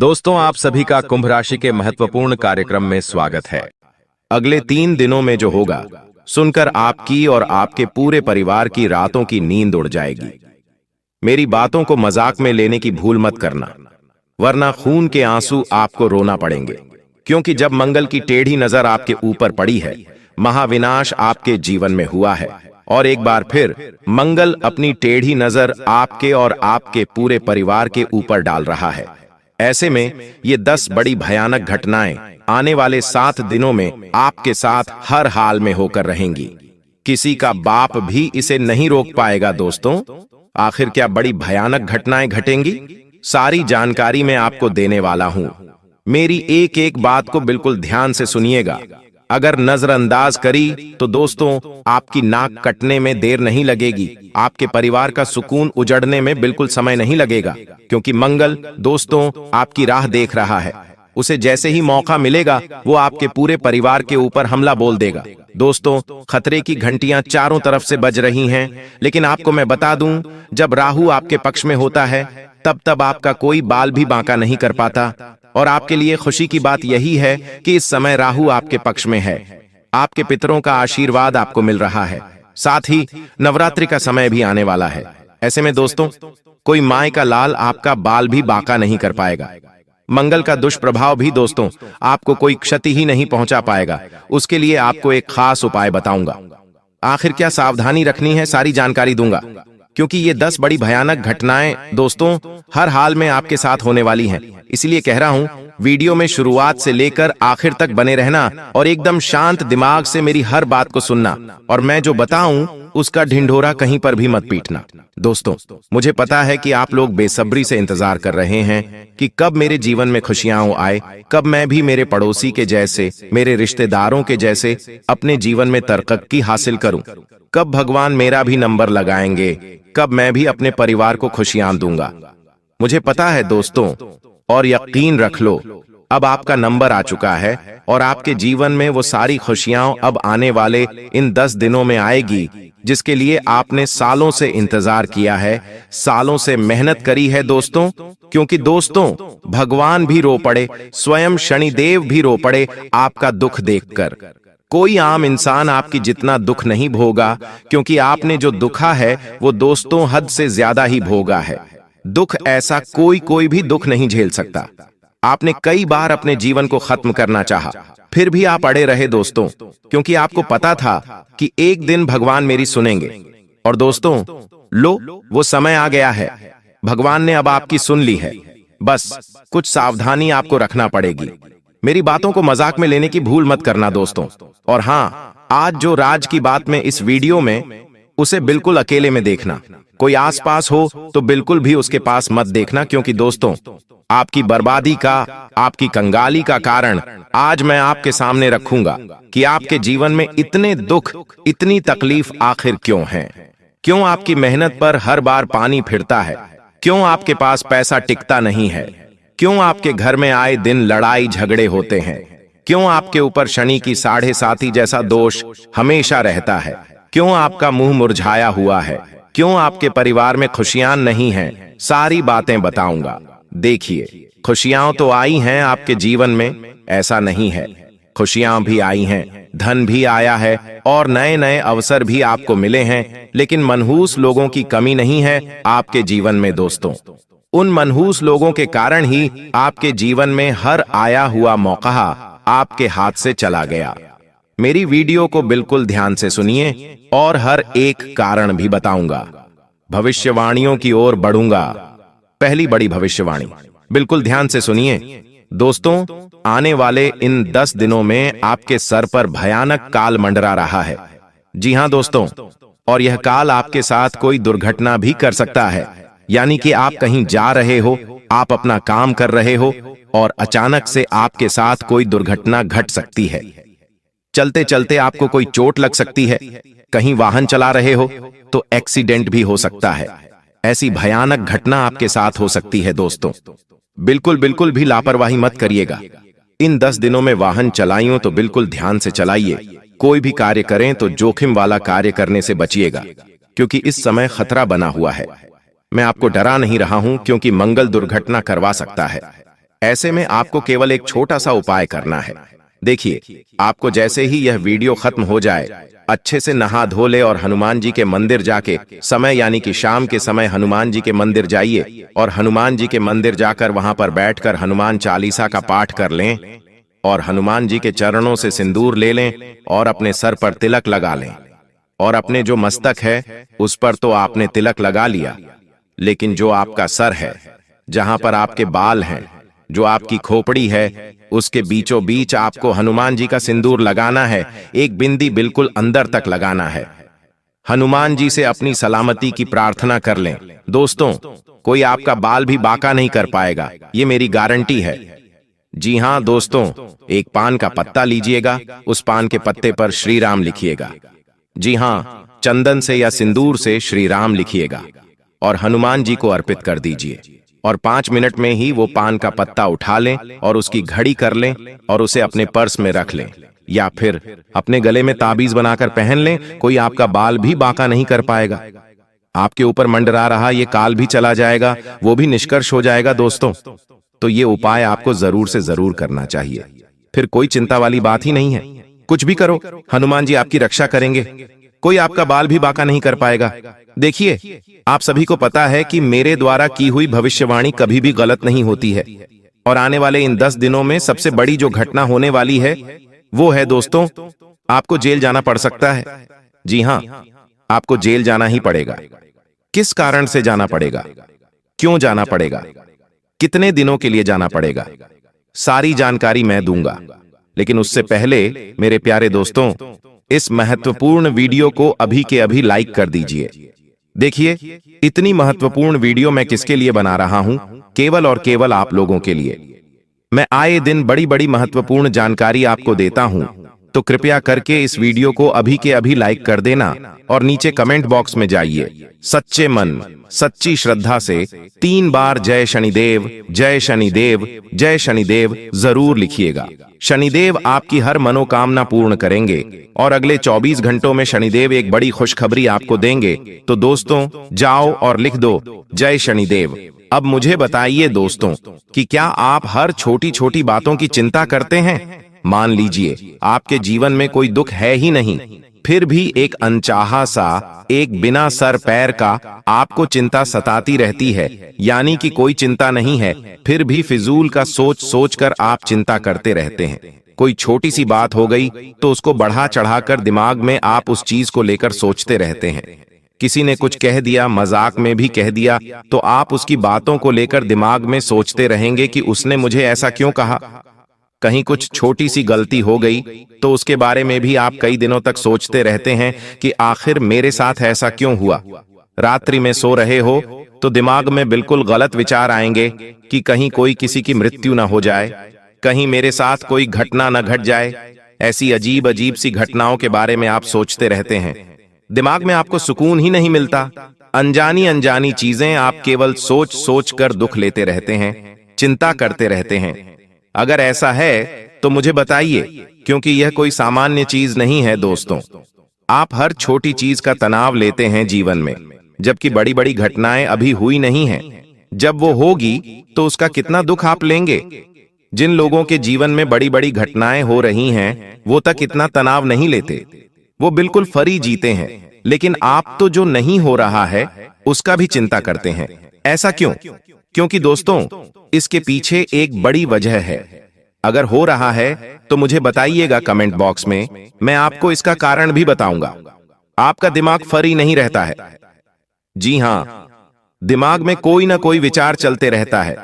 दोस्तों, आप सभी का कुंभ राशि के महत्वपूर्ण कार्यक्रम में स्वागत है। अगले 3 दिनों में जो होगा सुनकर आपकी और आपके पूरे परिवार की रातों की नींद उड़ जाएगी। मेरी बातों को मजाक में लेने की भूल मत करना, वरना खून के आंसू आपको रोना पड़ेंगे। क्योंकि जब मंगल की टेढ़ी नजर आपके ऊपर पड़ी है, महाविनाश आपके जीवन में हुआ है और एक बार फिर मंगल अपनी टेढ़ी नजर आपके और आपके पूरे परिवार के ऊपर डाल रहा है। ऐसे में ये 10 बड़ी भयानक घटनाएं आने वाले 7 दिनों में आपके साथ हर हाल में होकर रहेंगी। किसी का बाप भी इसे नहीं रोक पाएगा। दोस्तों, आखिर क्या बड़ी भयानक घटनाएं घटेंगी, सारी जानकारी मैं आपको देने वाला हूं। मेरी एक एक बात को बिल्कुल ध्यान से सुनिएगा। अगर नजरअंदाज करी तो दोस्तों आपकी नाक कटने में देर नहीं लगेगी, आपके परिवार का सुकून उजड़ने में बिल्कुल समय नहीं लगेगा। क्योंकि मंगल दोस्तों आपकी राह देख रहा है। उसे जैसे ही मौका मिलेगा वो आपके पूरे परिवार के ऊपर हमला बोल देगा। दोस्तों, खतरे की घंटियां चारों तरफ से बज रही हैं, लेकिन आपको मैं बता दूं, जब राहु आपके पक्ष में होता है तब आपका कोई बाल भी बांका नहीं कर पाता। और आपके लिए खुशी की बात यही है कि इस समय राहु आपके पक्ष में है। आपके पितरों का आशीर्वाद आपको मिल रहा है। साथ ही नवरात्रि का समय भी आने वाला है। ऐसे में दोस्तों कोई माय का लाल आपका बाल भी बांका नहीं कर पाएगा। मंगल का दुष्प्रभाव भी दोस्तों आपको कोई क्षति ही नहीं पहुंचा पाएगा। उसके लिए आपको एक खास उपाय बताऊंगा। आखिर क्या सावधानी रखनी है, सारी जानकारी दूंगा। क्योंकि ये 10 बड़ी भयानक घटनाएं दोस्तों हर हाल में आपके साथ होने वाली हैं। इसलिए कह रहा हूं, वीडियो में शुरुआत से लेकर आखिर तक बने रहना और एकदम शांत दिमाग से मेरी हर बात को सुनना, और मैं जो बताऊं उसका ढिंढोरा कहीं पर भी मत पीटना। दोस्तों, मुझे पता है कि आप लोग बेसब्री से इंतजार कर रहे हैं कि कब मेरे जीवन में खुशियां आए, कब मैं भी मेरे पड़ोसी के जैसे, मेरे रिश्तेदारों के जैसे अपने जीवन में तरक्की हासिल करूं, कब भगवान मेरा भी नंबर लगाएंगे, कब मैं भी अपने परिवार को खुशियां दूंगा। मुझे पता है दोस्तों, और यकीन रख लो अब आपका नंबर आ चुका है और आपके जीवन में वो सारी खुशियां अब आने वाले इन 10 दिनों में आएगी, जिसके लिए आपने सालों से इंतजार किया है, सालों से मेहनत करी है दोस्तों। क्योंकि दोस्तों भगवान भी रो पड़े, स्वयं शनिदेव भी रो पड़े आपका दुख देखकर। कोई आम इंसान आपकी जितना दुख नहीं भोगा, क्योंकि आपने जो दुखा है वो दोस्तों हद से ज्यादा ही भोगा है। दुख ऐसा कोई भी दुख नहीं झेल सकता। आपने कई बार अपने जीवन को खत्म करना चाहा, फिर भी आप अड़े रहे दोस्तों, क्योंकि आपको पता था कि एक दिन भगवान मेरी सुनेंगे। और दोस्तों लो, वो समय आ गया है। भगवान ने अब आपकी सुन ली है। बस कुछ सावधानी आपको रखना पड़ेगी। मेरी बातों को मजाक में लेने की भूल मत करना दोस्तों। और हाँ, आज जो राज की बात में इस वीडियो में, उसे बिल्कुल अकेले में देखना। कोई आसपास हो तो बिल्कुल भी उसके पास मत देखना, क्योंकि दोस्तों आपकी बर्बादी का, आपकी कंगाली का कारण आज मैं आपके सामने रखूंगा कि आपके जीवन में इतने दुख, इतनी तकलीफ आखिर क्यों है। क्यों आपकी मेहनत पर हर बार पानी फिरता है, क्यों आपके पास पैसा टिकता नहीं है, क्यों आपके घर में आए दिन लड़ाई झगड़े होते हैं, क्यों आपके ऊपर शनि की 7.5 जैसा दोष हमेशा रहता है, क्यों आपका मुंह मुरझाया हुआ है, क्यों आपके परिवार में खुशियां नहीं हैं, सारी बातें बताऊंगा। देखिए, खुशियां तो आई हैं आपके जीवन में, ऐसा नहीं है। खुशियां भी आई हैं, धन भी आया है और नए नए अवसर भी आपको मिले हैं। लेकिन मनहूस लोगों की कमी नहीं है आपके जीवन में दोस्तों। उन मनहूस लोगों के कारण ही आपके जीवन में हर आया हुआ मौका आपके हाथ से चला गया। मेरी वीडियो को बिल्कुल ध्यान से सुनिए और हर एक कारण भी बताऊंगा। भविष्यवाणियों की ओर बढ़ूंगा। पहली बड़ी भविष्यवाणी, बिल्कुल ध्यान से सुनिए दोस्तों। आने वाले इन 10 दिनों में आपके सर पर भयानक काल मंडरा रहा है। जी हां दोस्तों, और यह काल आपके साथ कोई दुर्घटना भी कर सकता है। यानी कि आप कहीं जा रहे हो, आप अपना काम कर रहे हो और अचानक से आपके साथ कोई दुर्घटना घट सकती है। चलते चलते आपको कोई चोट लग सकती है, कहीं वाहन चला रहे हो तो एक्सीडेंट भी हो सकता है। ऐसी भयानक घटना आपके साथ हो सकती है दोस्तों। बिल्कुल भी लापरवाही मत करिएगा। इन 10 दिनों में वाहन चलाइयो तो बिल्कुल ध्यान से चलाइए। कोई भी कार्य करें तो जोखिम वाला कार्य करने से बचिएगा, क्योंकि इस समय खतरा बना हुआ है। मैं आपको डरा नहीं रहा हूं, क्योंकि मंगल दुर्घटना करवा सकता है। ऐसे में आपको केवल एक छोटा सा उपाय करना है। देखिए, आपको जैसे ही यह वीडियो खत्म हो जाए, अच्छे से नहा धो ले और हनुमान जी के मंदिर जाके समय यानी कि शाम के समय हनुमान जी के मंदिर जाइए और हनुमान जी के मंदिर जाकर वहां पर बैठकर हनुमान चालीसा का पाठ कर लें और हनुमान जी के चरणों से सिंदूर ले लें और अपने सर पर तिलक लगा लें। और अपने जो मस्तक है उस पर तो आपने तिलक लगा लिया, लेकिन जो आपका सर है, जहां पर आपके बाल हैं, जो आपकी खोपड़ी है, उसके बीचों बीच आपको हनुमान जी का सिंदूर लगाना है। एक बिंदी बिल्कुल अंदर तक लगाना है। हनुमान जी से अपनी सलामती की प्रार्थना कर लें। दोस्तों, कोई आपका बाल भी बांका नहीं कर पाएगा, ये मेरी गारंटी है। जी हां दोस्तों, एक पान का पत्ता लीजिएगा, उस पान के पत्ते पर श्री राम लिखिएगा। जी हां, चंदन से या सिंदूर से श्री राम लिखिएगा और हनुमान जी को अर्पित कर दीजिए। और 5 मिनट में ही वो पान का पत्ता उठा लें और उसकी घड़ी कर लें और उसे अपने पर्स में रख लें या फिर अपने गले में ताबीज बनाकर पहन लें। कोई आपका बाल भी बांका नहीं कर पाएगा। आपके ऊपर मंडरा रहा ये काल भी चला जाएगा, वो भी निष्कर्ष हो जाएगा। दोस्तों, तो ये उपाय आपको जरूर से जरूर करना चाहिए। फिर कोई चिंता वाली बात ही नहीं है। कुछ भी करो, हनुमान जी आपकी रक्षा करेंगे। कोई आपका बाल भी बांका नहीं कर पाएगा। देखिए, आप सभी को पता है कि मेरे द्वारा की हुई भविष्यवाणी कभी भी गलत नहीं होती है और आने वाले इन 10 दिनों में सबसे बड़ी जो घटना होने वाली है वो है दोस्तों, आपको जेल जाना पड़ सकता है। जी हां, आपको जेल जाना ही पड़ेगा। किस कारण से जाना पड़ेगा, क्यों जाना पड़ेगा, कितने दिनों के लिए जाना पड़ेगा, सारी जानकारी मैं दूंगा। लेकिन उससे पहले मेरे प्यारे दोस्तों, इस महत्वपूर्ण वीडियो को अभी के अभी लाइक कर दीजिए। देखिए, इतनी महत्वपूर्ण वीडियो मैं किसके लिए बना रहा हूं? केवल और केवल आप लोगों के लिए। मैं आए दिन बड़ी बड़ी महत्वपूर्ण जानकारी आपको देता हूं, तो कृपया करके इस वीडियो को अभी के अभी लाइक कर देना और नीचे कमेंट बॉक्स में जाइए, सच्चे मन सच्ची श्रद्धा से 3 बार जय शनिदेव, जय शनिदेव, जय शनिदेव जरूर लिखिएगा। शनिदेव आपकी हर मनोकामना पूर्ण करेंगे और अगले 24 घंटों में शनिदेव एक बड़ी खुशखबरी आपको देंगे। तो दोस्तों, जाओ और लिख दो जय शनिदेव। अब मुझे बताइए दोस्तों कि क्या आप हर छोटी छोटी बातों की चिंता करते हैं? मान लीजिए आपके जीवन में कोई दुख है ही नहीं, फिर भी एक अनचाहा सा, एक बिना सर पैर का आपको चिंता सताती रहती है, यानी कि कोई चिंता नहीं है, फिर भी फिजूल का सोच सोच कर आप चिंता करते रहते हैं। कोई छोटी सी बात हो गई तो उसको बढ़ा चढ़ाकर दिमाग में आप उस चीज को लेकर सोचते रहते हैं। किसी ने कुछ कह दिया, मजाक में भी कह दिया, तो आप उसकी बातों को लेकर दिमाग में सोचते रहेंगे कि उसने मुझे ऐसा क्यों कहा। कहीं कुछ छोटी सी गलती हो गई तो उसके बारे में भी आप कई दिनों तक सोचते रहते हैं कि आखिर मेरे साथ ऐसा क्यों हुआ। रात्रि में सो रहे हो तो दिमाग में बिल्कुल गलत विचार आएंगे कि कहीं कोई किसी की मृत्यु ना हो जाए, कहीं मेरे साथ कोई घटना न घट जाए। ऐसी अजीब अजीब सी घटनाओं के बारे में आप सोचते रहते हैं। दिमाग में आपको सुकून ही नहीं मिलता। अनजानी अनजानी चीजें आप केवल सोच सोच कर दुख लेते रहते हैं, चिंता करते रहते हैं। अगर ऐसा है तो मुझे बताइए, क्योंकि यह कोई सामान्य चीज नहीं है दोस्तों। आप हर छोटी चीज का तनाव लेते हैं जीवन में, जबकि बड़ी बड़ी घटनाएं अभी हुई नहीं हैं। जब वो होगी तो उसका कितना दुख आप लेंगे। जिन लोगों के जीवन में बड़ी बड़ी घटनाएं हो रही हैं, वो तक इतना तनाव नहीं लेते, वो बिल्कुल फ्री जीते हैं। लेकिन आप तो जो नहीं हो रहा है उसका भी चिंता करते हैं। ऐसा क्यों? क्योंकि दोस्तों, इसके पीछे एक बड़ी वजह है। अगर हो रहा है तो मुझे बताइएगा कमेंट बॉक्स में, मैं आपको इसका कारण भी बताऊंगा। आपका दिमाग फ्री नहीं रहता है। जी हां, दिमाग में कोई ना कोई विचार चलते रहता है।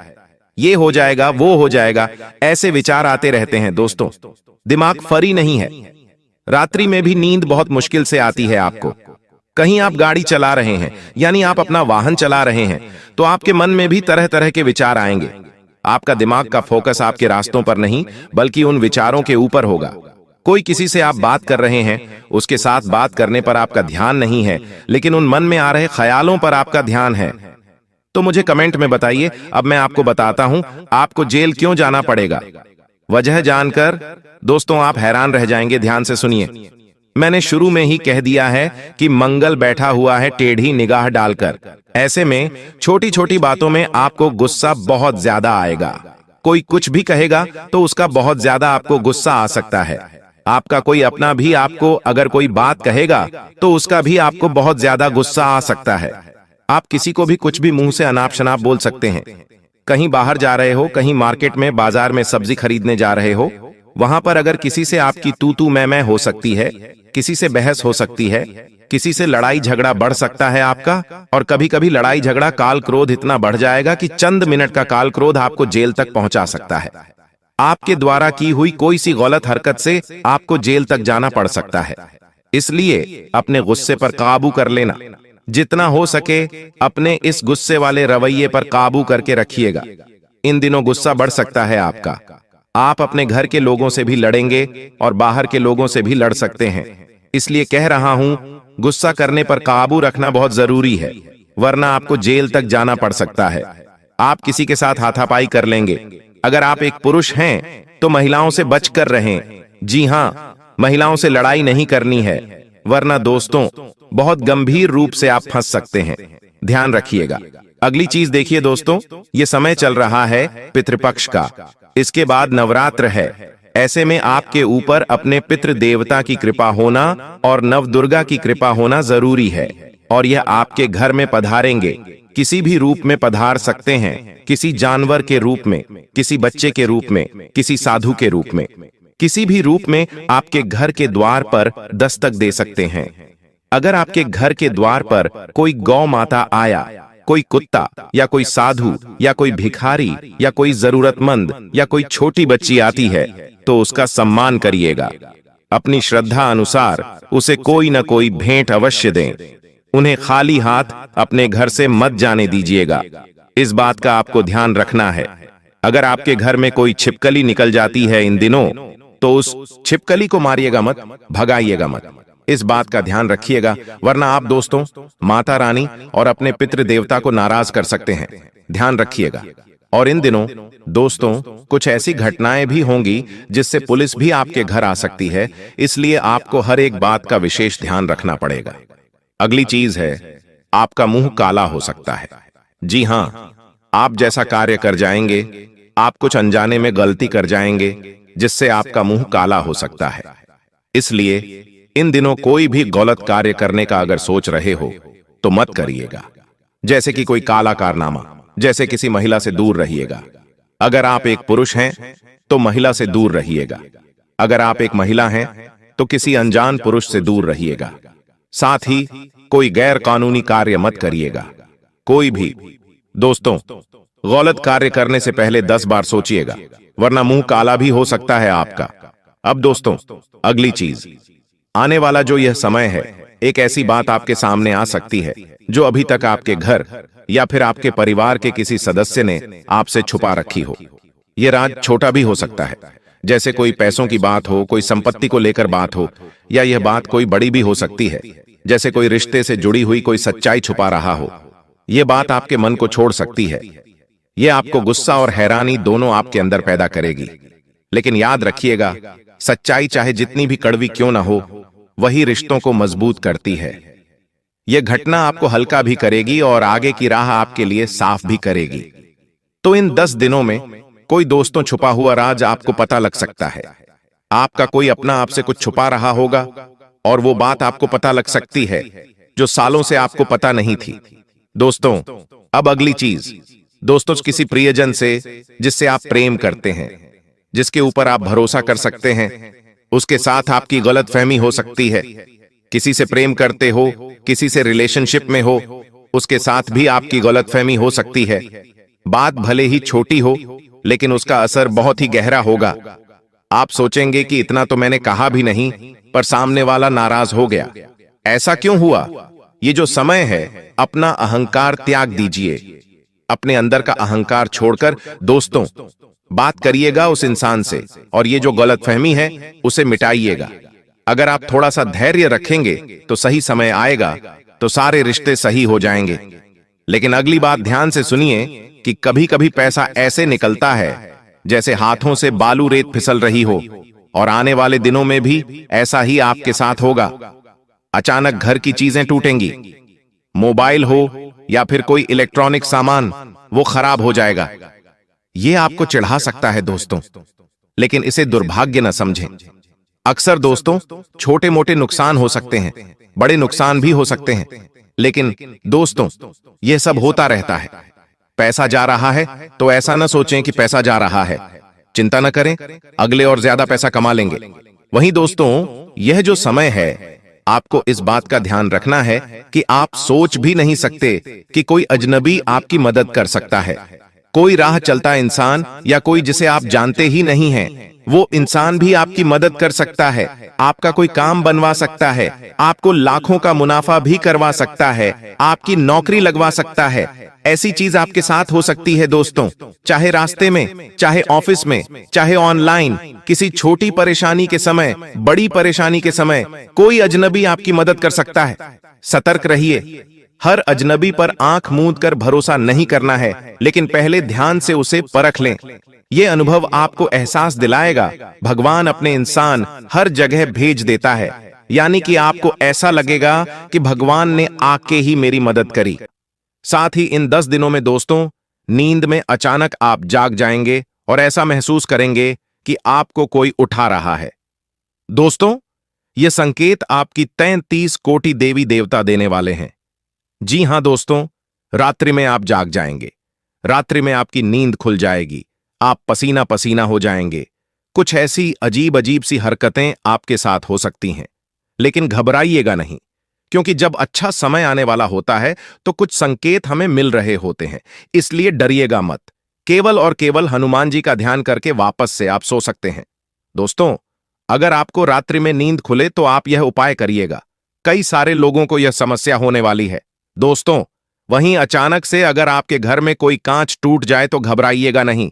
ये हो जाएगा, वो हो जाएगा, ऐसे विचार आते रहते हैं। दोस्तों, दिमाग फ्री नहीं है। रात्रि में भी नींद बहुत मुश्किल से आती है आपको। कहीं आप गाड़ी चला रहे हैं, यानी आप अपना वाहन चला रहे हैं, तो आपके मन में भी तरह तरह के विचार आएंगे। आपका दिमाग का फोकस आपके रास्तों पर नहीं, बल्कि उन विचारों के ऊपर होगा। कोई किसी से आप बात कर रहे हैं, उसके साथ बात करने पर आपका ध्यान नहीं है, लेकिन उन मन में आ रहे ख्यालों पर आपका ध्यान है। तो मुझे कमेंट में बताइए। अब मैं आपको बताता हूं आपको जेल क्यों जाना पड़ेगा। वजह जानकर दोस्तों आप हैरान रह जाएंगे। ध्यान से सुनिए। मैंने शुरू में ही कह दिया है कि मंगल बैठा हुआ है टेढ़ी निगाह डालकर। ऐसे में छोटी छोटी बातों में आपको गुस्सा बहुत ज्यादा आएगा। कोई कुछ भी कहेगा तो उसका बहुत ज्यादा आपको गुस्सा आ सकता है। आपका कोई अपना भी आपको अगर कोई बात कहेगा तो उसका भी आपको बहुत ज्यादा गुस्सा आ सकता है। आप किसी को भी कुछ भी मुंह से अनाप शनाप बोल सकते हैं। कहीं बाहर जा रहे हो, कहीं मार्केट में बाजार में सब्जी खरीदने जा रहे हो, वहां पर अगर किसी से आपकी तू मैं हो सकती है, किसी से बहस हो सकती है, किसी से लड़ाई झगड़ा बढ़ सकता है आपका। और कभी कभी लड़ाई झगड़ा काल क्रोध इतना बढ़ जाएगा कि चंद मिनट का काल क्रोध आपको जेल तक पहुंचा सकता है। आपके द्वारा की हुई कोई सी गलत हरकत से आपको जेल तक जाना पड़ सकता है। इसलिए अपने गुस्से पर काबू कर लेना। जितना हो सके अपने इस गुस्से वाले रवैये पर काबू करके रखिएगा। इन दिनों गुस्सा बढ़ सकता है आपका। आप अपने घर के लोगों से भी लड़ेंगे और बाहर के लोगों से भी लड़ सकते हैं। इसलिए कह रहा हूं, गुस्सा करने पर काबू रखना बहुत जरूरी है, वरना आपको जेल तक जाना पड़ सकता है। आप किसी के साथ हाथापाई कर लेंगे। अगर आप एक पुरुष हैं तो महिलाओं से बचकर रहें। जी हां, महिलाओं से लड़ाई नहीं करनी है, वरना दोस्तों बहुत गंभीर रूप से आप फंस सकते हैं। ध्यान रखिएगा। अगली चीज देखिए दोस्तों, ये समय चल रहा है पितृपक्ष का। इसके बाद नवरात्र है। ऐसे में आपके ऊपर अपने पितृ देवता की कृपा होना और नवदुर्गा की कृपा होना जरूरी है। और यह आपके घर में पधारेंगे, किसी भी रूप में पधार सकते हैं। किसी जानवर के रूप में, किसी बच्चे के रूप में, किसी साधु के रूप में, किसी भी रूप में आपके घर के द्वार पर दस्तक दे सकते हैं। अगर आपके घर के द्वार पर कोई गौ माता आया, कोई कुत्ता या कोई साधु या कोई भिखारी या कोई जरूरतमंद या कोई छोटी बच्ची आती है तो उसका सम्मान करिएगा। अपनी श्रद्धा अनुसार उसे कोई न कोई भेंट अवश्य दें। उन्हें खाली हाथ अपने घर से मत जाने दीजिएगा। इस बात का आपको ध्यान रखना है। अगर आपके घर में कोई छिपकली निकल जाती है इन दिनों तो उस छिपकली को मारिएगा मत, भगाइएगा मत। इस बात का ध्यान रखिएगा, वरना आप दोस्तों माता रानी और अपने पितृ देवता को नाराज कर सकते हैं। ध्यान रखिएगा। और इन दिनों दोस्तों कुछ ऐसी घटनाएं भी होंगी जिससे पुलिस भी आपके घर आ सकती है। इसलिए आपको हर एक बात का विशेष ध्यान रखना पड़ेगा। अगली चीज है, आपका मुंह काला हो सकता है। जी हां, आप जैसा कार्य कर जाएंगे, आप कुछ अनजाने में गलती कर जाएंगे जिससे आपका मुंह काला हो सकता है। इसलिए इन दिनों कोई भी गलत कार्य करने का अगर सोच रहे हो तो मत करिएगा। जैसे कि कोई काला कारनामा, जैसे किसी महिला से दूर रहिएगा। अगर आप एक पुरुष हैं तो महिला से दूर रहिएगा। अगर आप एक महिला हैं तो किसी अनजान पुरुष से दूर रहिएगा। साथ ही कोई गैर कानूनी कार्य मत करिएगा। कोई भी दोस्तों गलत कार्य करने से पहले 10 बार सोचिएगा, वरना मुंह काला भी हो सकता है आपका। अब दोस्तों अगली चीज, आने वाला जो यह समय है, एक ऐसी बात आपके सामने आ सकती है जो अभी तक आपके घर या फिर आपके परिवार के किसी सदस्य ने आपसे छुपा रखी हो। यह राज छोटा भी हो सकता है, जैसे कोई पैसों की बात हो, कोई संपत्ति को लेकर बात हो, या यह बात कोई बड़ी भी हो सकती है, जैसे कोई रिश्ते से जुड़ी हुई कोई सच्चाई छुपा रहा हो। यह बात आपके मन को छोड़ सकती है। यह आपको गुस्सा और हैरानी दोनों आपके अंदर पैदा करेगी। लेकिन याद रखिएगा, सच्चाई चाहे जितनी भी कड़वी क्यों ना हो, वही रिश्तों को मजबूत करती है। यह घटना आपको हल्का भी करेगी और आगे की राह आपके लिए साफ भी करेगी। तो इन 10 दिनों में कोई दोस्तों छुपा हुआ राज आपको पता लग सकता है। आपका कोई अपना आपसे कुछ छुपा रहा होगा और वो बात आपको पता लग सकती है जो सालों से आपको पता नहीं थी। दोस्तों अब अगली चीज, दोस्तों किसी प्रियजन से जिससे आप प्रेम करते हैं, जिसके ऊपर आप भरोसा कर सकते हैं, उसके साथ आपकी गलतफहमी हो सकती है। किसी से प्रेम करते हो, किसी से रिलेशनशिप में हो, उसके साथ भी आपकी गलतफहमी हो सकती है। बात भले ही छोटी हो लेकिन उसका असर बहुत ही गहरा होगा। आप सोचेंगे कि इतना तो मैंने कहा भी नहीं, पर सामने वाला नाराज हो गया। ऐसा क्यों हुआ? ये जो समय है, अपना अहंकार त्याग दीजिए। अपने अंदर का अहंकार छोड़कर दोस्तों बात करिएगा उस इंसान से और ये जो गलतफहमी है उसे मिटाइएगा। अगर आप थोड़ा सा धैर्य रखेंगे तो सही समय आएगा तो सारे रिश्ते सही हो जाएंगे। लेकिन अगली बात ध्यान से सुनिए कि कभी कभी पैसा ऐसे निकलता है जैसे हाथों से बालू रेत फिसल रही हो, और आने वाले दिनों में भी ऐसा ही आपके साथ होगा। अचानक घर की चीजें टूटेंगी, मोबाइल हो या फिर कोई इलेक्ट्रॉनिक सामान, वो खराब हो जाएगा। ये आपको चिढ़ा सकता है दोस्तों, लेकिन इसे दुर्भाग्य न समझें। अक्सर दोस्तों, छोटे मोटे नुकसान हो सकते हैं, बड़े नुकसान भी हो सकते हैं, लेकिन दोस्तों यह सब होता रहता है। पैसा जा रहा है तो ऐसा न सोचें कि पैसा जा रहा है, चिंता न करें, अगले और ज्यादा पैसा कमा लेंगे। वहीं दोस्तों, यह जो समय है, आपको इस बात का ध्यान रखना है कि आप सोच भी नहीं सकते कि कोई अजनबी आपकी मदद कर सकता है। कोई राह चलता इंसान या कोई जिसे आप जानते ही नहीं हैं, वो इंसान भी आपकी मदद कर सकता है, आपका कोई काम बनवा सकता है, आपको लाखों का मुनाफा भी करवा सकता है, आपकी नौकरी लगवा सकता है। ऐसी चीज आपके साथ हो सकती है दोस्तों, चाहे रास्ते में, चाहे ऑफिस में, चाहे ऑनलाइन, किसी छोटी परेशानी के समय, बड़ी परेशानी के समय कोई अजनबी आपकी मदद कर सकता है। सतर्क रहिए, हर अजनबी पर आंख मूंद कर भरोसा नहीं करना है, लेकिन पहले ध्यान से उसे परख लें। यह अनुभव आपको एहसास दिलाएगा भगवान अपने इंसान हर जगह भेज देता है, यानी कि आपको ऐसा लगेगा कि भगवान ने आके ही मेरी मदद करी। साथ ही इन 10 दिनों में दोस्तों, नींद में अचानक आप जाग जाएंगे और ऐसा महसूस करेंगे कि आपको कोई उठा रहा है। दोस्तों, यह संकेत आपकी 33 कोटि देवी देवता देने वाले हैं। जी हां दोस्तों, रात्रि में आप जाग जाएंगे, रात्रि में आपकी नींद खुल जाएगी, आप पसीना पसीना हो जाएंगे। कुछ ऐसी अजीब अजीब सी हरकतें आपके साथ हो सकती हैं, लेकिन घबराइएगा नहीं, क्योंकि जब अच्छा समय आने वाला होता है तो कुछ संकेत हमें मिल रहे होते हैं, इसलिए डरिएगा मत। केवल और केवल हनुमान जी का ध्यान करके वापस से आप सो सकते हैं। दोस्तों, अगर आपको रात्रि में नींद खुले तो आप यह उपाय करिएगा। कई सारे लोगों को यह समस्या होने वाली है दोस्तों। वहीं अचानक से अगर आपके घर में कोई कांच टूट जाए तो घबराइएगा नहीं,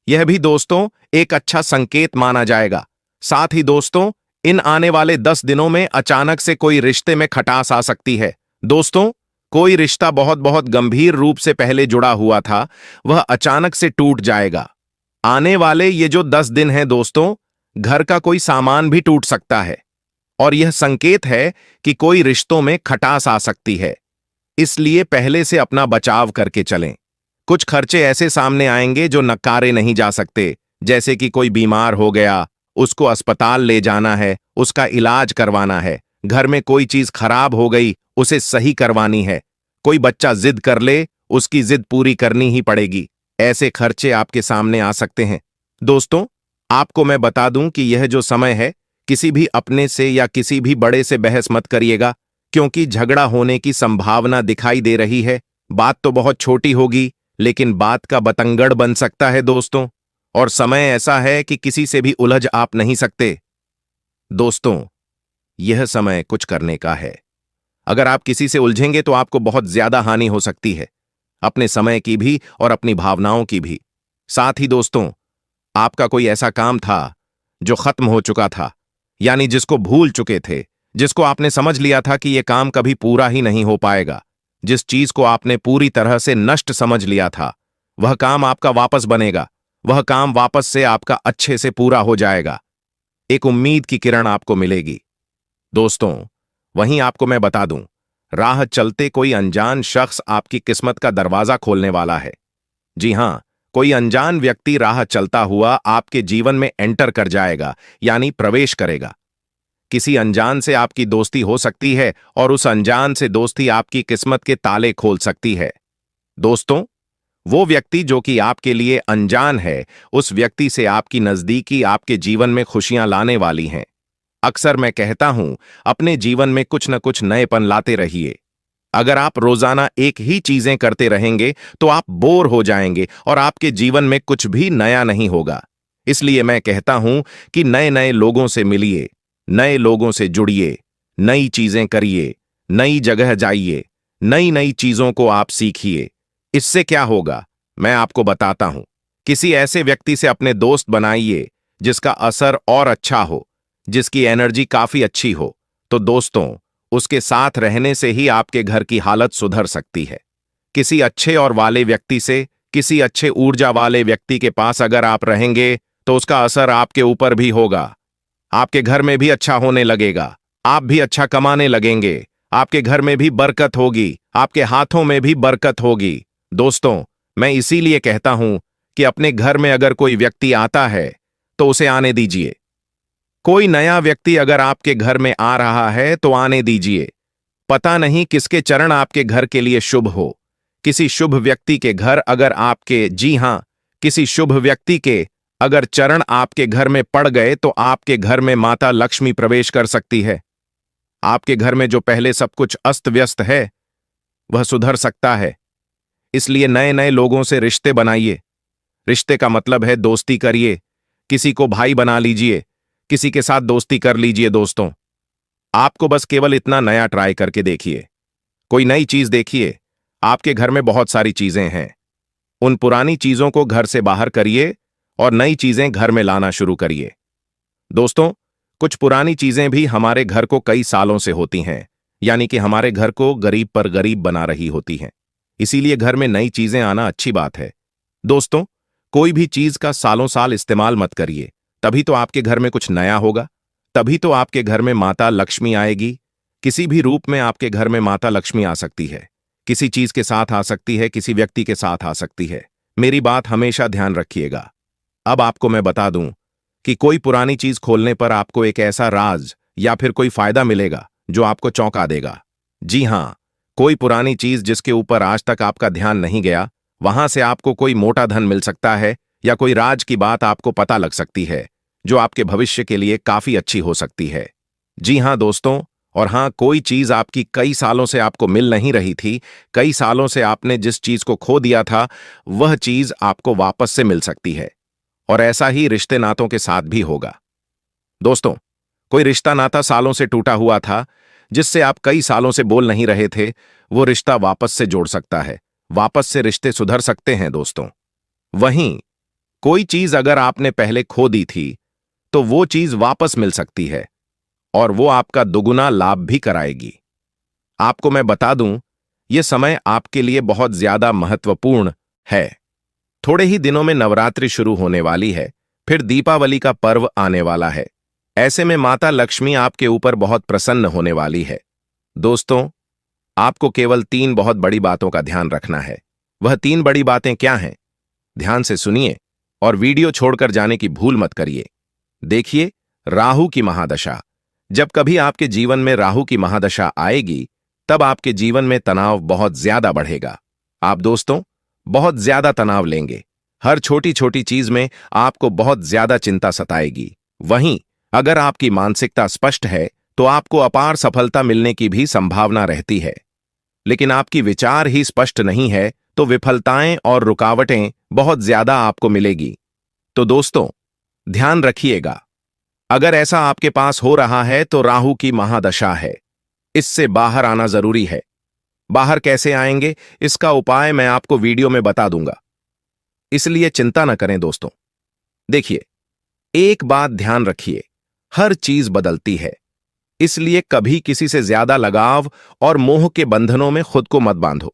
यह भी दोस्तों एक अच्छा संकेत माना जाएगा। साथ ही दोस्तों, इन आने वाले 10 दिनों में अचानक से कोई रिश्ते में खटास आ सकती है। दोस्तों, कोई रिश्ता बहुत बहुत गंभीर रूप से पहले जुड़ा हुआ था, वह अचानक से टूट जाएगा। आने वाले ये जो 10 दिन हैं दोस्तों, घर का कोई सामान भी टूट सकता है, और यह संकेत है कि कोई रिश्तों में खटास आ सकती है, इसलिए पहले से अपना बचाव करके चलें। कुछ खर्चे ऐसे सामने आएंगे जो नकारे नहीं जा सकते, जैसे कि कोई बीमार हो गया, उसको अस्पताल ले जाना है, उसका इलाज करवाना है, घर में कोई चीज खराब हो गई, उसे सही करवानी है, कोई बच्चा जिद कर ले, उसकी जिद पूरी करनी ही पड़ेगी। ऐसे खर्चे आपके सामने आ सकते हैं। दोस्तों, आपको मैं बता दूं कि यह जो समय है, किसी भी अपने से या किसी भी बड़े से बहस मत करिएगा, क्योंकि झगड़ा होने की संभावना दिखाई दे रही है। बात तो बहुत छोटी होगी, लेकिन बात का बतंगड़ बन सकता है दोस्तों, और समय ऐसा है कि किसी से भी उलझ आप नहीं सकते। दोस्तों, यह समय कुछ करने का है। अगर आप किसी से उलझेंगे तो आपको बहुत ज्यादा हानि हो सकती है, अपने समय की भी और अपनी भावनाओं की भी। साथ ही दोस्तों, आपका कोई ऐसा काम था जो खत्म हो चुका था, यानी जिसको भूल चुके थे, जिसको आपने समझ लिया था कि यह काम कभी पूरा ही नहीं हो पाएगा, जिस चीज को आपने पूरी तरह से नष्ट समझ लिया था, वह काम आपका वापस बनेगा, वह काम वापस से आपका अच्छे से पूरा हो जाएगा। एक उम्मीद की किरण आपको मिलेगी। दोस्तों, वहीं आपको मैं बता दूं, राह चलते कोई अनजान शख्स आपकी किस्मत का दरवाजा खोलने वाला है। जी हां, कोई अनजान व्यक्ति राह चलता हुआ आपके जीवन में एंटर कर जाएगा, यानी प्रवेश करेगा। किसी अनजान से आपकी दोस्ती हो सकती है और उस अनजान से दोस्ती आपकी किस्मत के ताले खोल सकती है। दोस्तों, वो व्यक्ति जो कि आपके लिए अनजान है, उस व्यक्ति से आपकी नजदीकी आपके जीवन में खुशियां लाने वाली हैं। अक्सर मैं कहता हूं, अपने जीवन में कुछ न कुछ नएपन लाते रहिए। अगर आप रोजाना एक ही चीजें करते रहेंगे तो आप बोर हो जाएंगे और आपके जीवन में कुछ भी नया नहीं होगा। इसलिए मैं कहता हूं कि नए नए लोगों से मिलिए, नए लोगों से जुड़िए, नई चीजें करिए, नई जगह जाइए, नई नई चीजों को आप सीखिए। इससे क्या होगा, मैं आपको बताता हूं। किसी ऐसे व्यक्ति से अपने दोस्त बनाइए जिसका असर और अच्छा हो, जिसकी एनर्जी काफी अच्छी हो, तो दोस्तों, उसके साथ रहने से ही आपके घर की हालत सुधर सकती है। किसी अच्छे और वाले व्यक्ति से, किसी अच्छे ऊर्जा वाले व्यक्ति के पास अगर आप रहेंगे तो उसका असर आपके ऊपर भी होगा। आपके घर में भी अच्छा होने लगेगा, आप भी अच्छा कमाने लगेंगे, आपके घर में भी बरकत होगी, आपके हाथों में भी बरकत होगी। दोस्तों, मैं इसीलिए कहता हूं कि अपने घर में अगर कोई व्यक्ति आता है तो उसे आने दीजिए। कोई नया व्यक्ति अगर आपके घर में आ रहा है तो आने दीजिए। पता नहीं किसके चरण आपके घर के लिए शुभ हो। किसी शुभ व्यक्ति के घर अगर आपके, जी हां, किसी शुभ व्यक्ति के अगर चरण आपके घर में पड़ गए तो आपके घर में माता लक्ष्मी प्रवेश कर सकती है। आपके घर में जो पहले सब कुछ अस्त व्यस्त है वह सुधर सकता है। इसलिए नए नए लोगों से रिश्ते बनाइए। रिश्ते का मतलब है दोस्ती करिए। किसी को भाई बना लीजिए, किसी के साथ दोस्ती कर लीजिए। दोस्तों, आपको बस केवल इतना नया ट्राई करके देखिए। कोई नई चीज देखिए। आपके घर में बहुत सारी चीजें हैं। उन पुरानी चीजों को घर से बाहर करिए और नई चीजें घर में लाना शुरू करिए। दोस्तों, कुछ पुरानी चीजें भी हमारे घर को कई सालों से होती हैं, यानी कि हमारे घर को गरीब पर गरीब बना रही होती हैं। इसीलिए घर में नई चीजें आना अच्छी बात है। दोस्तों, कोई भी चीज का सालों साल इस्तेमाल मत करिए, तभी तो आपके घर में कुछ नया होगा। तभी तो आपके घर में माता लक्ष्मी आएगी। किसी भी रूप में आपके घर में माता लक्ष्मी आ सकती है। किसी चीज के साथ आ सकती है, किसी व्यक्ति के साथ आ सकती है। मेरी बात हमेशा ध्यान रखिएगा। अब आपको मैं बता दूं कि कोई पुरानी चीज खोलने पर आपको एक ऐसा राज या फिर कोई फायदा मिलेगा जो आपको चौंका देगा। जी हां, कोई पुरानी चीज जिसके ऊपर आज तक आपका ध्यान नहीं गया, वहां से आपको कोई मोटा धन मिल सकता है या कोई राज की बात आपको पता लग सकती है जो आपके भविष्य के लिए काफी अच्छी हो सकती है। जी हां दोस्तों, और हां, कोई चीज आपकी कई सालों से आपको मिल नहीं रही थी, कई सालों से आपने जिस चीज को खो दिया था, वह चीज आपको वापस से मिल सकती है। और ऐसा ही रिश्ते नातों के साथ भी होगा। दोस्तों, कोई रिश्ता नाता सालों से टूटा हुआ था, जिससे आप कई सालों से बोल नहीं रहे थे, वो रिश्ता वापस से जोड़ सकता है। वापस से रिश्ते सुधर सकते हैं दोस्तों। वहीं कोई चीज अगर आपने पहले खो दी थी तो वो चीज वापस मिल सकती है और वो आपका दुगुना लाभ भी कराएगी। आपको मैं बता दूं, यह समय आपके लिए बहुत ज्यादा महत्वपूर्ण है। थोड़े ही दिनों में नवरात्रि शुरू होने वाली है, फिर दीपावली का पर्व आने वाला है। ऐसे में माता लक्ष्मी आपके ऊपर बहुत प्रसन्न होने वाली है। दोस्तों, आपको केवल 3 बहुत बड़ी बातों का ध्यान रखना है। वह 3 बड़ी बातें क्या हैं? ध्यान से सुनिए और वीडियो छोड़कर जाने की भूल मत करिए। देखिए, राहु की महादशा। जब कभी आपके जीवन में राहु की महादशा आएगी, तब आपके जीवन में तनाव बहुत ज्यादा बढ़ेगा। आप दोस्तों बहुत ज्यादा तनाव लेंगे। हर छोटी छोटी चीज में आपको बहुत ज्यादा चिंता सताएगी। वहीं अगर आपकी मानसिकता स्पष्ट है तो आपको अपार सफलता मिलने की भी संभावना रहती है। लेकिन आपकी विचार ही स्पष्ट नहीं है तो विफलताएं और रुकावटें बहुत ज्यादा आपको मिलेगी। तो दोस्तों, ध्यान रखिएगा, अगर ऐसा आपके पास हो रहा है तो राहु की महादशा है। इससे बाहर आना जरूरी है। बाहर कैसे आएंगे, इसका उपाय मैं आपको वीडियो में बता दूंगा, इसलिए चिंता न करें दोस्तों। देखिए, एक बात ध्यान रखिए, हर चीज बदलती है, इसलिए कभी किसी से ज्यादा लगाव और मोह के बंधनों में खुद को मत बांधो।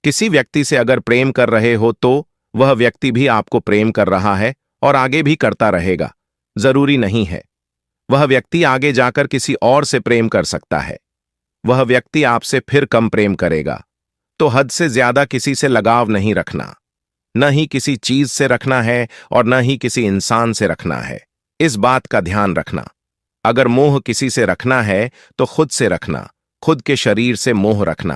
किसी व्यक्ति से अगर प्रेम कर रहे हो तो वह व्यक्ति भी आपको प्रेम कर रहा है और आगे भी करता रहेगा। जरूरी नहीं है वह व्यक्ति आगे जाकर किसी और से प्रेम कर सकता है। वह व्यक्ति आपसे फिर कम प्रेम करेगा। तो हद से ज्यादा किसी से लगाव नहीं रखना, न ही किसी चीज से रखना है और न ही किसी इंसान से रखना है। इस बात का ध्यान रखना। अगर मोह किसी से रखना है तो खुद से रखना, खुद के शरीर से मोह रखना,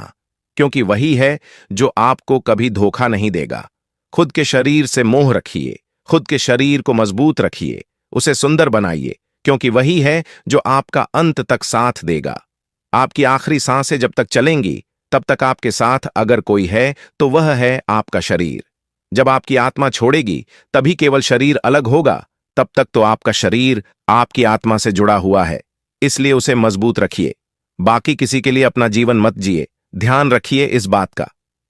क्योंकि वही है जो आपको कभी धोखा नहीं देगा। खुद के शरीर से मोह रखिए, खुद के शरीर को मजबूत रखिए, उसे सुंदर बनाइए, क्योंकि वही है जो आपका अंत तक साथ देगा। आपकी आखिरी सांसें जब तक चलेंगी तब तक आपके साथ अगर कोई है तो वह है आपका शरीर। जब आपकी आत्मा छोड़ेगी तभी केवल शरीर अलग होगा, तब तक तो आपका शरीर आपकी आत्मा से जुड़ा हुआ है। इसलिए उसे मजबूत रखिए। बाकी किसी के लिए अपना जीवन मत जिए। ध्यान रखिए इस बात का।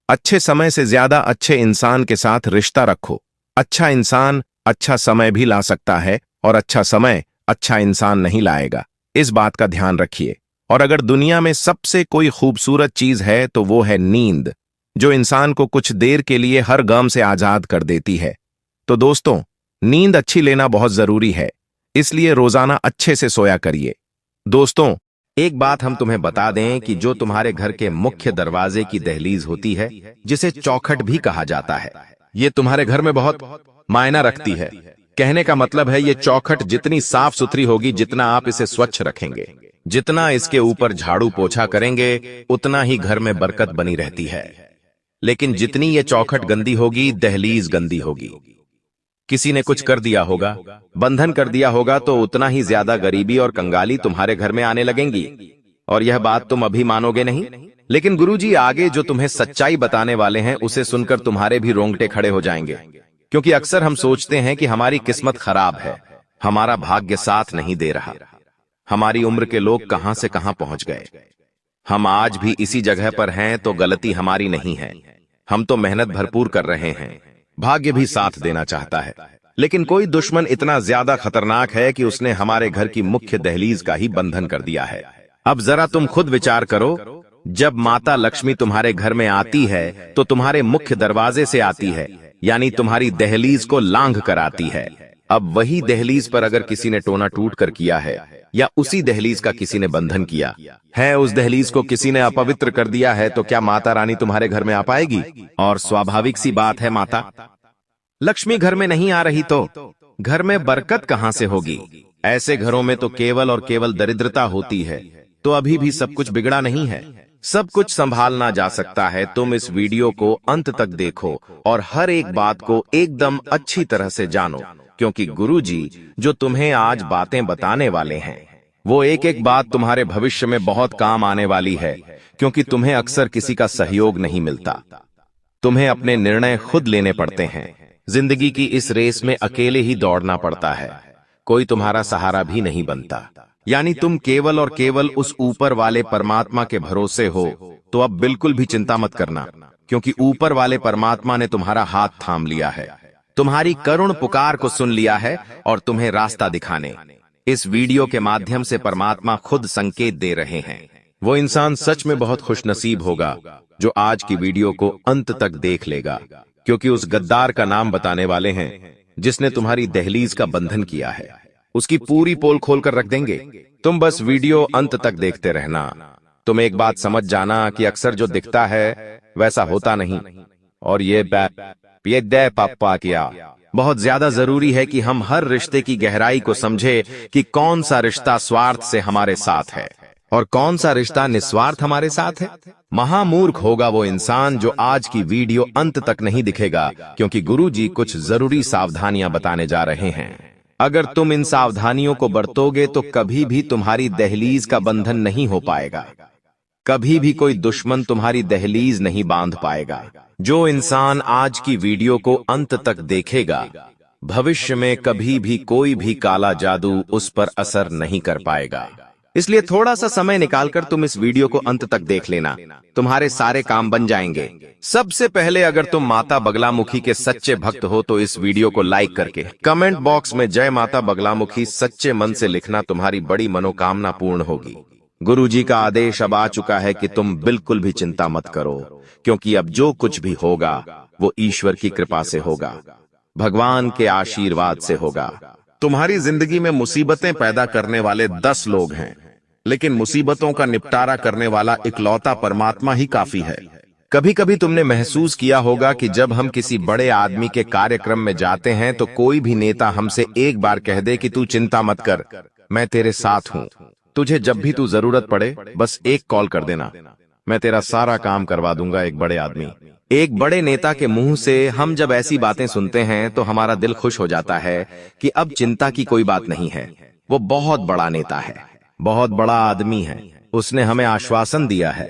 अच्छे समय से ज्यादा अच्छे इंसान के साथ रिश्ता रखो। अच्छा इंसान अच्छा समय भी ला सकता है और अच्छा समय अच्छा इंसान नहीं लाएगा। इस बात का ध्यान रखिए। और अगर दुनिया में सबसे कोई खूबसूरत चीज है तो वो है नींद, जो इंसान को कुछ देर के लिए हर गम से आजाद कर देती है। तो दोस्तों, नींद अच्छी लेना बहुत जरूरी है, इसलिए रोजाना अच्छे से सोया करिए। दोस्तों, एक बात हम तुम्हें बता दें कि जो तुम्हारे घर के मुख्य दरवाजे की दहलीज होती है, जिसे चौखट भी कहा जाता है, ये तुम्हारे घर में बहुत मायना रखती है। कहने का मतलब है ये चौखट जितनी साफ सुथरी होगी, जितना आप इसे स्वच्छ रखेंगे, जितना इसके ऊपर झाड़ू पोछा करेंगे, उतना ही घर में बरकत बनी रहती है। लेकिन जितनी ये चौखट गंदी होगी, दहलीज गंदी होगी। किसी ने कुछ कर दिया होगा, बंधन कर दिया होगा, तो उतना ही ज्यादा गरीबी और कंगाली तुम्हारे घर में आने लगेंगी। और यह बात तुम अभी मानोगे नहीं, लेकिन गुरुजी आगे जो तुम्हें सच्चाई बताने वाले हैं, उसे सुनकर तुम्हारे भी रोंगटे खड़े हो जाएंगे। क्योंकि अक्सर हम सोचते हैं कि हमारी किस्मत खराब है, हमारा भाग्य साथ नहीं दे रहा, हमारी उम्र के लोग कहां से कहां पहुंच गए, हम आज भी इसी जगह पर हैं, तो गलती हमारी नहीं है। हम तो मेहनत भरपूर कर रहे हैं, भाग्य भी साथ देना चाहता है। लेकिन कोई दुश्मन इतना ज्यादा खतरनाक है कि उसने हमारे घर की मुख्य दहलीज का ही बंधन कर दिया है। अब जरा तुम खुद विचार करो, जब माता लक्ष्मी तुम्हारे घर में आती है तो तुम्हारे मुख्य दरवाजे से आती है, यानी तुम्हारी दहलीज को लांघ कर आती है। अब वही दहलीज पर अगर किसी ने टोना टूट कर किया है, या उसी दहलीज का किसी ने बंधन किया है, उस दहलीज को किसी ने अपवित्र कर दिया है, तो क्या माता रानी तुम्हारे घर में आ पाएगी? और स्वाभाविक सी बात है, माता लक्ष्मी घर में नहीं आ रही तो घर में बरकत कहां से होगी? ऐसे घरों में तो केवल और केवल दरिद्रता होती है। तो अभी भी सब कुछ बिगड़ा नहीं है, सब कुछ संभालना जा सकता है। तुम इस वीडियो को अंत तक देखो और हर एक बात को एकदम अच्छी तरह से जानो, क्योंकि गुरुजी जो तुम्हें आज बातें बताने वाले हैं, वो एक एक बात तुम्हारे भविष्य में बहुत काम आने वाली है। क्योंकि तुम्हें अक्सर किसी का सहयोग नहीं मिलता, तुम्हें अपने निर्णय खुद लेने पड़ते हैं। जिंदगी की इस रेस में अकेले ही दौड़ना पड़ता है, कोई तुम्हारा सहारा भी नहीं बनता। यानी तुम केवल और केवल उस ऊपर वाले परमात्मा के भरोसे हो। तो अब बिल्कुल भी चिंता मत करना, क्योंकि ऊपर वाले परमात्मा ने तुम्हारा हाथ थाम लिया है, तुम्हारी करुण पुकार को सुन लिया है और तुम्हें रास्ता दिखाने इस वीडियो के माध्यम से परमात्मा खुद संकेत दे रहे हैं। वो इंसान सच में बहुत खुशनसीब होगा जो आज की वीडियो को अंत तक देख लेगा, क्योंकि उस गद्दार का नाम बताने वाले हैं जिसने तुम्हारी दहलीज का बंधन किया है। उसकी पूरी पोल खोल कर रख देंगे। तुम बस वीडियो अंत तक देखते रहना। तुम एक बात समझ जाना कि अक्सर जो दिखता है वैसा होता नहीं, और ये दे पापा किया। बहुत ज्यादा जरूरी है कि हम हर रिश्ते की गहराई को समझे कि कौन सा रिश्ता स्वार्थ से हमारे साथ है और कौन सा रिश्ता निस्वार्थ हमारे साथ है। महामूर्ख होगा वो इंसान जो आज की वीडियो अंत तक नहीं दिखेगा, क्योंकि गुरुजी कुछ जरूरी सावधानियां बताने जा रहे हैं। अगर तुम इन सावधानियों को बरतोगे तो कभी भी तुम्हारी दहलीज का बंधन नहीं हो पाएगा, कभी भी कोई दुश्मन तुम्हारी दहलीज नहीं बांध पाएगा। जो इंसान आज की वीडियो को अंत तक देखेगा, भविष्य में कभी भी कोई भी काला जादू उस पर असर नहीं कर पाएगा। इसलिए थोड़ा सा समय निकालकर तुम इस वीडियो को अंत तक देख लेना, तुम्हारे सारे काम बन जाएंगे। सबसे पहले अगर तुम माता बगलामुखी के सच्चे भक्त हो तो इस वीडियो को लाइक करके कमेंट बॉक्स में जय माता बगलामुखी सच्चे मन से लिखना, तुम्हारी बड़ी मनोकामना पूर्ण होगी। गुरुजी का आदेश अब आ चुका है कि तुम बिल्कुल भी चिंता मत करो, क्योंकि अब जो कुछ भी होगा वो ईश्वर की कृपा से होगा, भगवान के आशीर्वाद से होगा। तुम्हारी जिंदगी में मुसीबतें पैदा करने वाले 10 लोग हैं, लेकिन मुसीबतों का निपटारा करने वाला इकलौता परमात्मा ही काफी है। कभी कभी तुमने महसूस किया होगा कि जब हम किसी बड़े आदमी के कार्यक्रम में जाते हैं तो कोई भी नेता हमसे एक बार कह दे कि तू चिंता मत कर, मैं तेरे साथ हूं, तुझे जब भी तू जरूरत पड़े बस एक कॉल कर देना, मैं तेरा सारा काम करवा दूंगा। एक बड़े आदमी, एक बड़े नेता के मुंह से हम जब ऐसी बातें सुनते हैं तो हमारा दिल खुश हो जाता है कि अब चिंता की कोई बात नहीं है। वो बहुत बड़ा नेता है, बहुत बड़ा आदमी है, उसने हमें आश्वासन दिया है,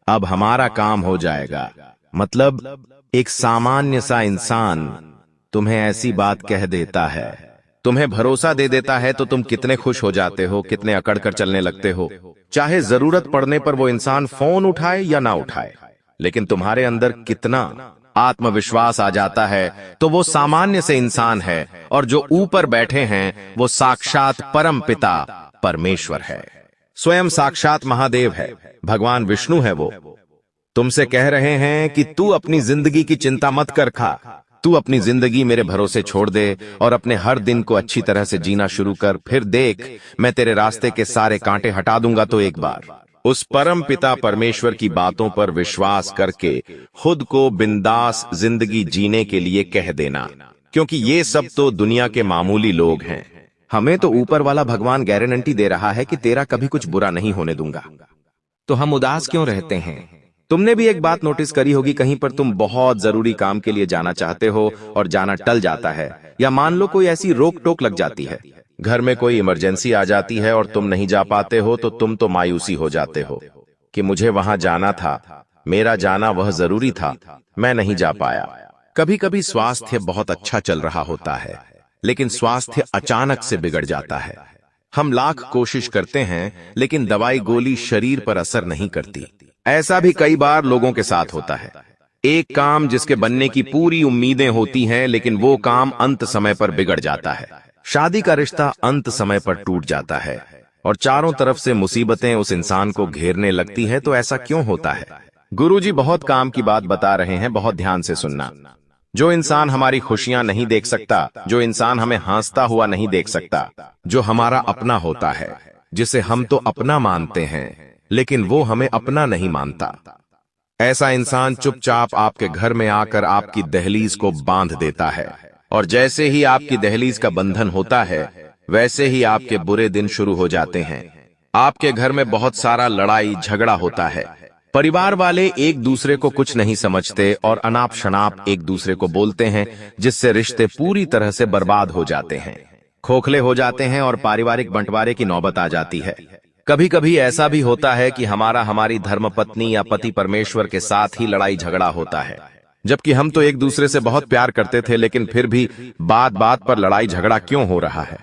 अब हमारा काम हो जाएगा। मतलब एक सामान्य सा इंसान तुम्हें ऐसी बात कह देता है, तुम्हें भरोसा दे देता है, तो तुम कितने खुश हो जाते हो, कितने अकड़ कर चलने लगते हो। चाहे जरूरत पड़ने पर वो इंसान फोन उठाए या ना उठाए, लेकिन तुम्हारे अंदर कितना आत्मविश्वास आ जाता है। तो वो सामान्य से इंसान है, और जो ऊपर बैठे हैं वो साक्षात परम पिता परमेश्वर है, स्वयं साक्षात महादेव है, भगवान विष्णु है। वो तुमसे कह रहे हैं कि तू अपनी जिंदगी की चिंता मत कर, खा, तू अपनी जिंदगी मेरे भरोसे छोड़ दे और अपने हर दिन को अच्छी तरह से जीना शुरू कर। फिर देख, मैं तेरे रास्ते के सारे कांटे हटा दूंगा। तो एक बार उस परम पिता परमेश्वर की बातों पर विश्वास करके खुद को बिंदास जिंदगी जीने के लिए कह देना, क्योंकि ये सब तो दुनिया के मामूली लोग हैं। हमें तो ऊपर वाला भगवान गारंटी दे रहा है कि तेरा कभी कुछ बुरा नहीं होने दूंगा, तो हम उदास क्यों रहते हैं? तुमने भी एक बात नोटिस करी होगी, कहीं पर तुम बहुत जरूरी काम के लिए जाना चाहते हो और जाना टल जाता है, या मान लो कोई ऐसी रोक टोक लग जाती है, घर में कोई इमरजेंसी आ जाती है और तुम नहीं जा पाते हो, तो तुम तो मायूसी हो जाते हो कि मुझे वहां जाना था, मेरा जाना वह जरूरी था, मैं नहीं जा पाया। कभी कभी स्वास्थ्य बहुत अच्छा चल रहा होता है, लेकिन स्वास्थ्य अचानक से बिगड़ जाता है। हम लाख कोशिश करते हैं, लेकिन दवाई गोली शरीर पर असर नहीं करती। ऐसा भी कई बार लोगों के साथ होता है। एक काम जिसके बनने की पूरी उम्मीदें होती हैं, लेकिन वो काम अंत समय पर बिगड़ जाता है। शादी का रिश्ता अंत समय पर टूट जाता है और चारों तरफ से मुसीबतें उस इंसान को घेरने लगती है। तो ऐसा क्यों होता है? गुरुजी बहुत काम की बात बता रहे हैं, बहुत ध्यान से सुनना। जो इंसान हमारी खुशियां नहीं देख सकता, जो इंसान हमें हंसता हुआ नहीं देख सकता, जो हमारा अपना होता है, जिसे हम तो अपना मानते हैं लेकिन वो हमें अपना नहीं मानता, ऐसा इंसान चुपचाप आपके घर में आकर आपकी दहलीज को बांध देता है। और जैसे ही आपकी दहलीज का बंधन होता है, वैसे ही आपके बुरे दिन शुरू हो जाते हैं। आपके घर में बहुत सारा लड़ाई झगड़ा होता है। परिवार वाले एक दूसरे को कुछ नहीं समझते और अनाप शनाप एक दूसरे को बोलते हैं, जिससे रिश्ते पूरी तरह से बर्बाद हो जाते हैं, खोखले हो जाते हैं और पारिवारिक बंटवारे की नौबत आ जाती है। कभी कभी ऐसा भी होता है कि हमारी धर्मपत्नी या पति परमेश्वर के साथ ही लड़ाई झगड़ा होता है, जबकि हम तो एक दूसरे से बहुत प्यार करते थे, लेकिन फिर भी बात बात पर लड़ाई झगड़ा क्यों हो रहा है?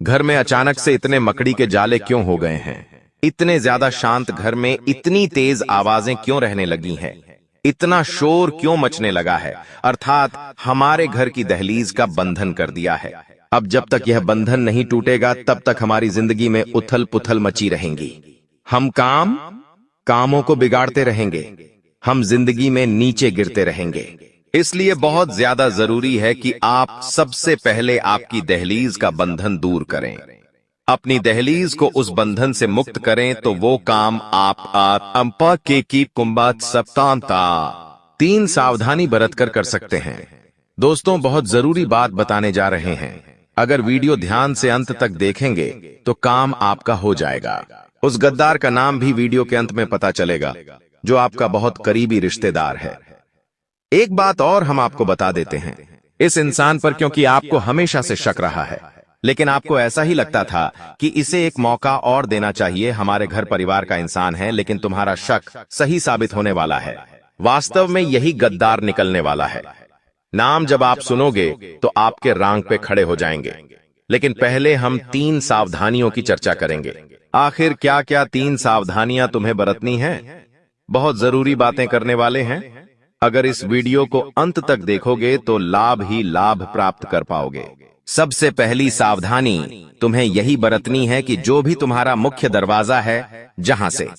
घर में अचानक से इतने मकड़ी के जाले क्यों हो गए हैं? इतने ज्यादा शांत घर में इतनी तेज आवाजें क्यों रहने लगी हैं? इतना शोर क्यों मचने लगा है? अर्थात हमारे घर की दहलीज का बंधन कर दिया है। अब जब तक यह बंधन नहीं टूटेगा, तब तक हमारी जिंदगी में उथल पुथल मची रहेंगी। हम कामों को बिगाड़ते रहेंगे, हम जिंदगी में नीचे गिरते रहेंगे। इसलिए बहुत ज्यादा जरूरी है कि आप सबसे पहले आपकी दहलीज का बंधन दूर करें। अपनी दहलीज को उस बंधन से मुक्त करें, तो वो काम आप की कुंभत सप्तांता 3 सावधानी बरतकर कर सकते हैं। दोस्तों, बहुत जरूरी बात बताने जा रहे हैं। अगर वीडियो ध्यान से अंत तक देखेंगे तो काम आपका हो जाएगा। उस गद्दार का नाम भी वीडियो के अंत में पता चलेगा, जो आपका बहुत करीबी रिश्तेदार है। एक बात और हम आपको बता देते हैं, इस इंसान पर क्योंकि आपको हमेशा से शक रहा है, लेकिन आपको ऐसा ही लगता था कि इसे एक मौका और देना चाहिए, हमारे घर परिवार का इंसान है, लेकिन तुम्हारा शक सही साबित होने वाला है। वास्तव में यही गद्दार निकलने वाला है। नाम जब आप सुनोगे तो आपके रांग पे खड़े हो जाएंगे। लेकिन पहले हम 3 सावधानियों की चर्चा करेंगे। आखिर क्या क्या 3 सावधानियां तुम्हें बरतनी हैं? बहुत जरूरी बातें करने वाले हैं। अगर इस वीडियो को अंत तक देखोगे तो लाभ ही लाभ प्राप्त कर पाओगे। सबसे पहली सावधानी तुम्हें यही बरतनी है कि जो भी तुम्हारा मुख्य दरवाजा है, जहां से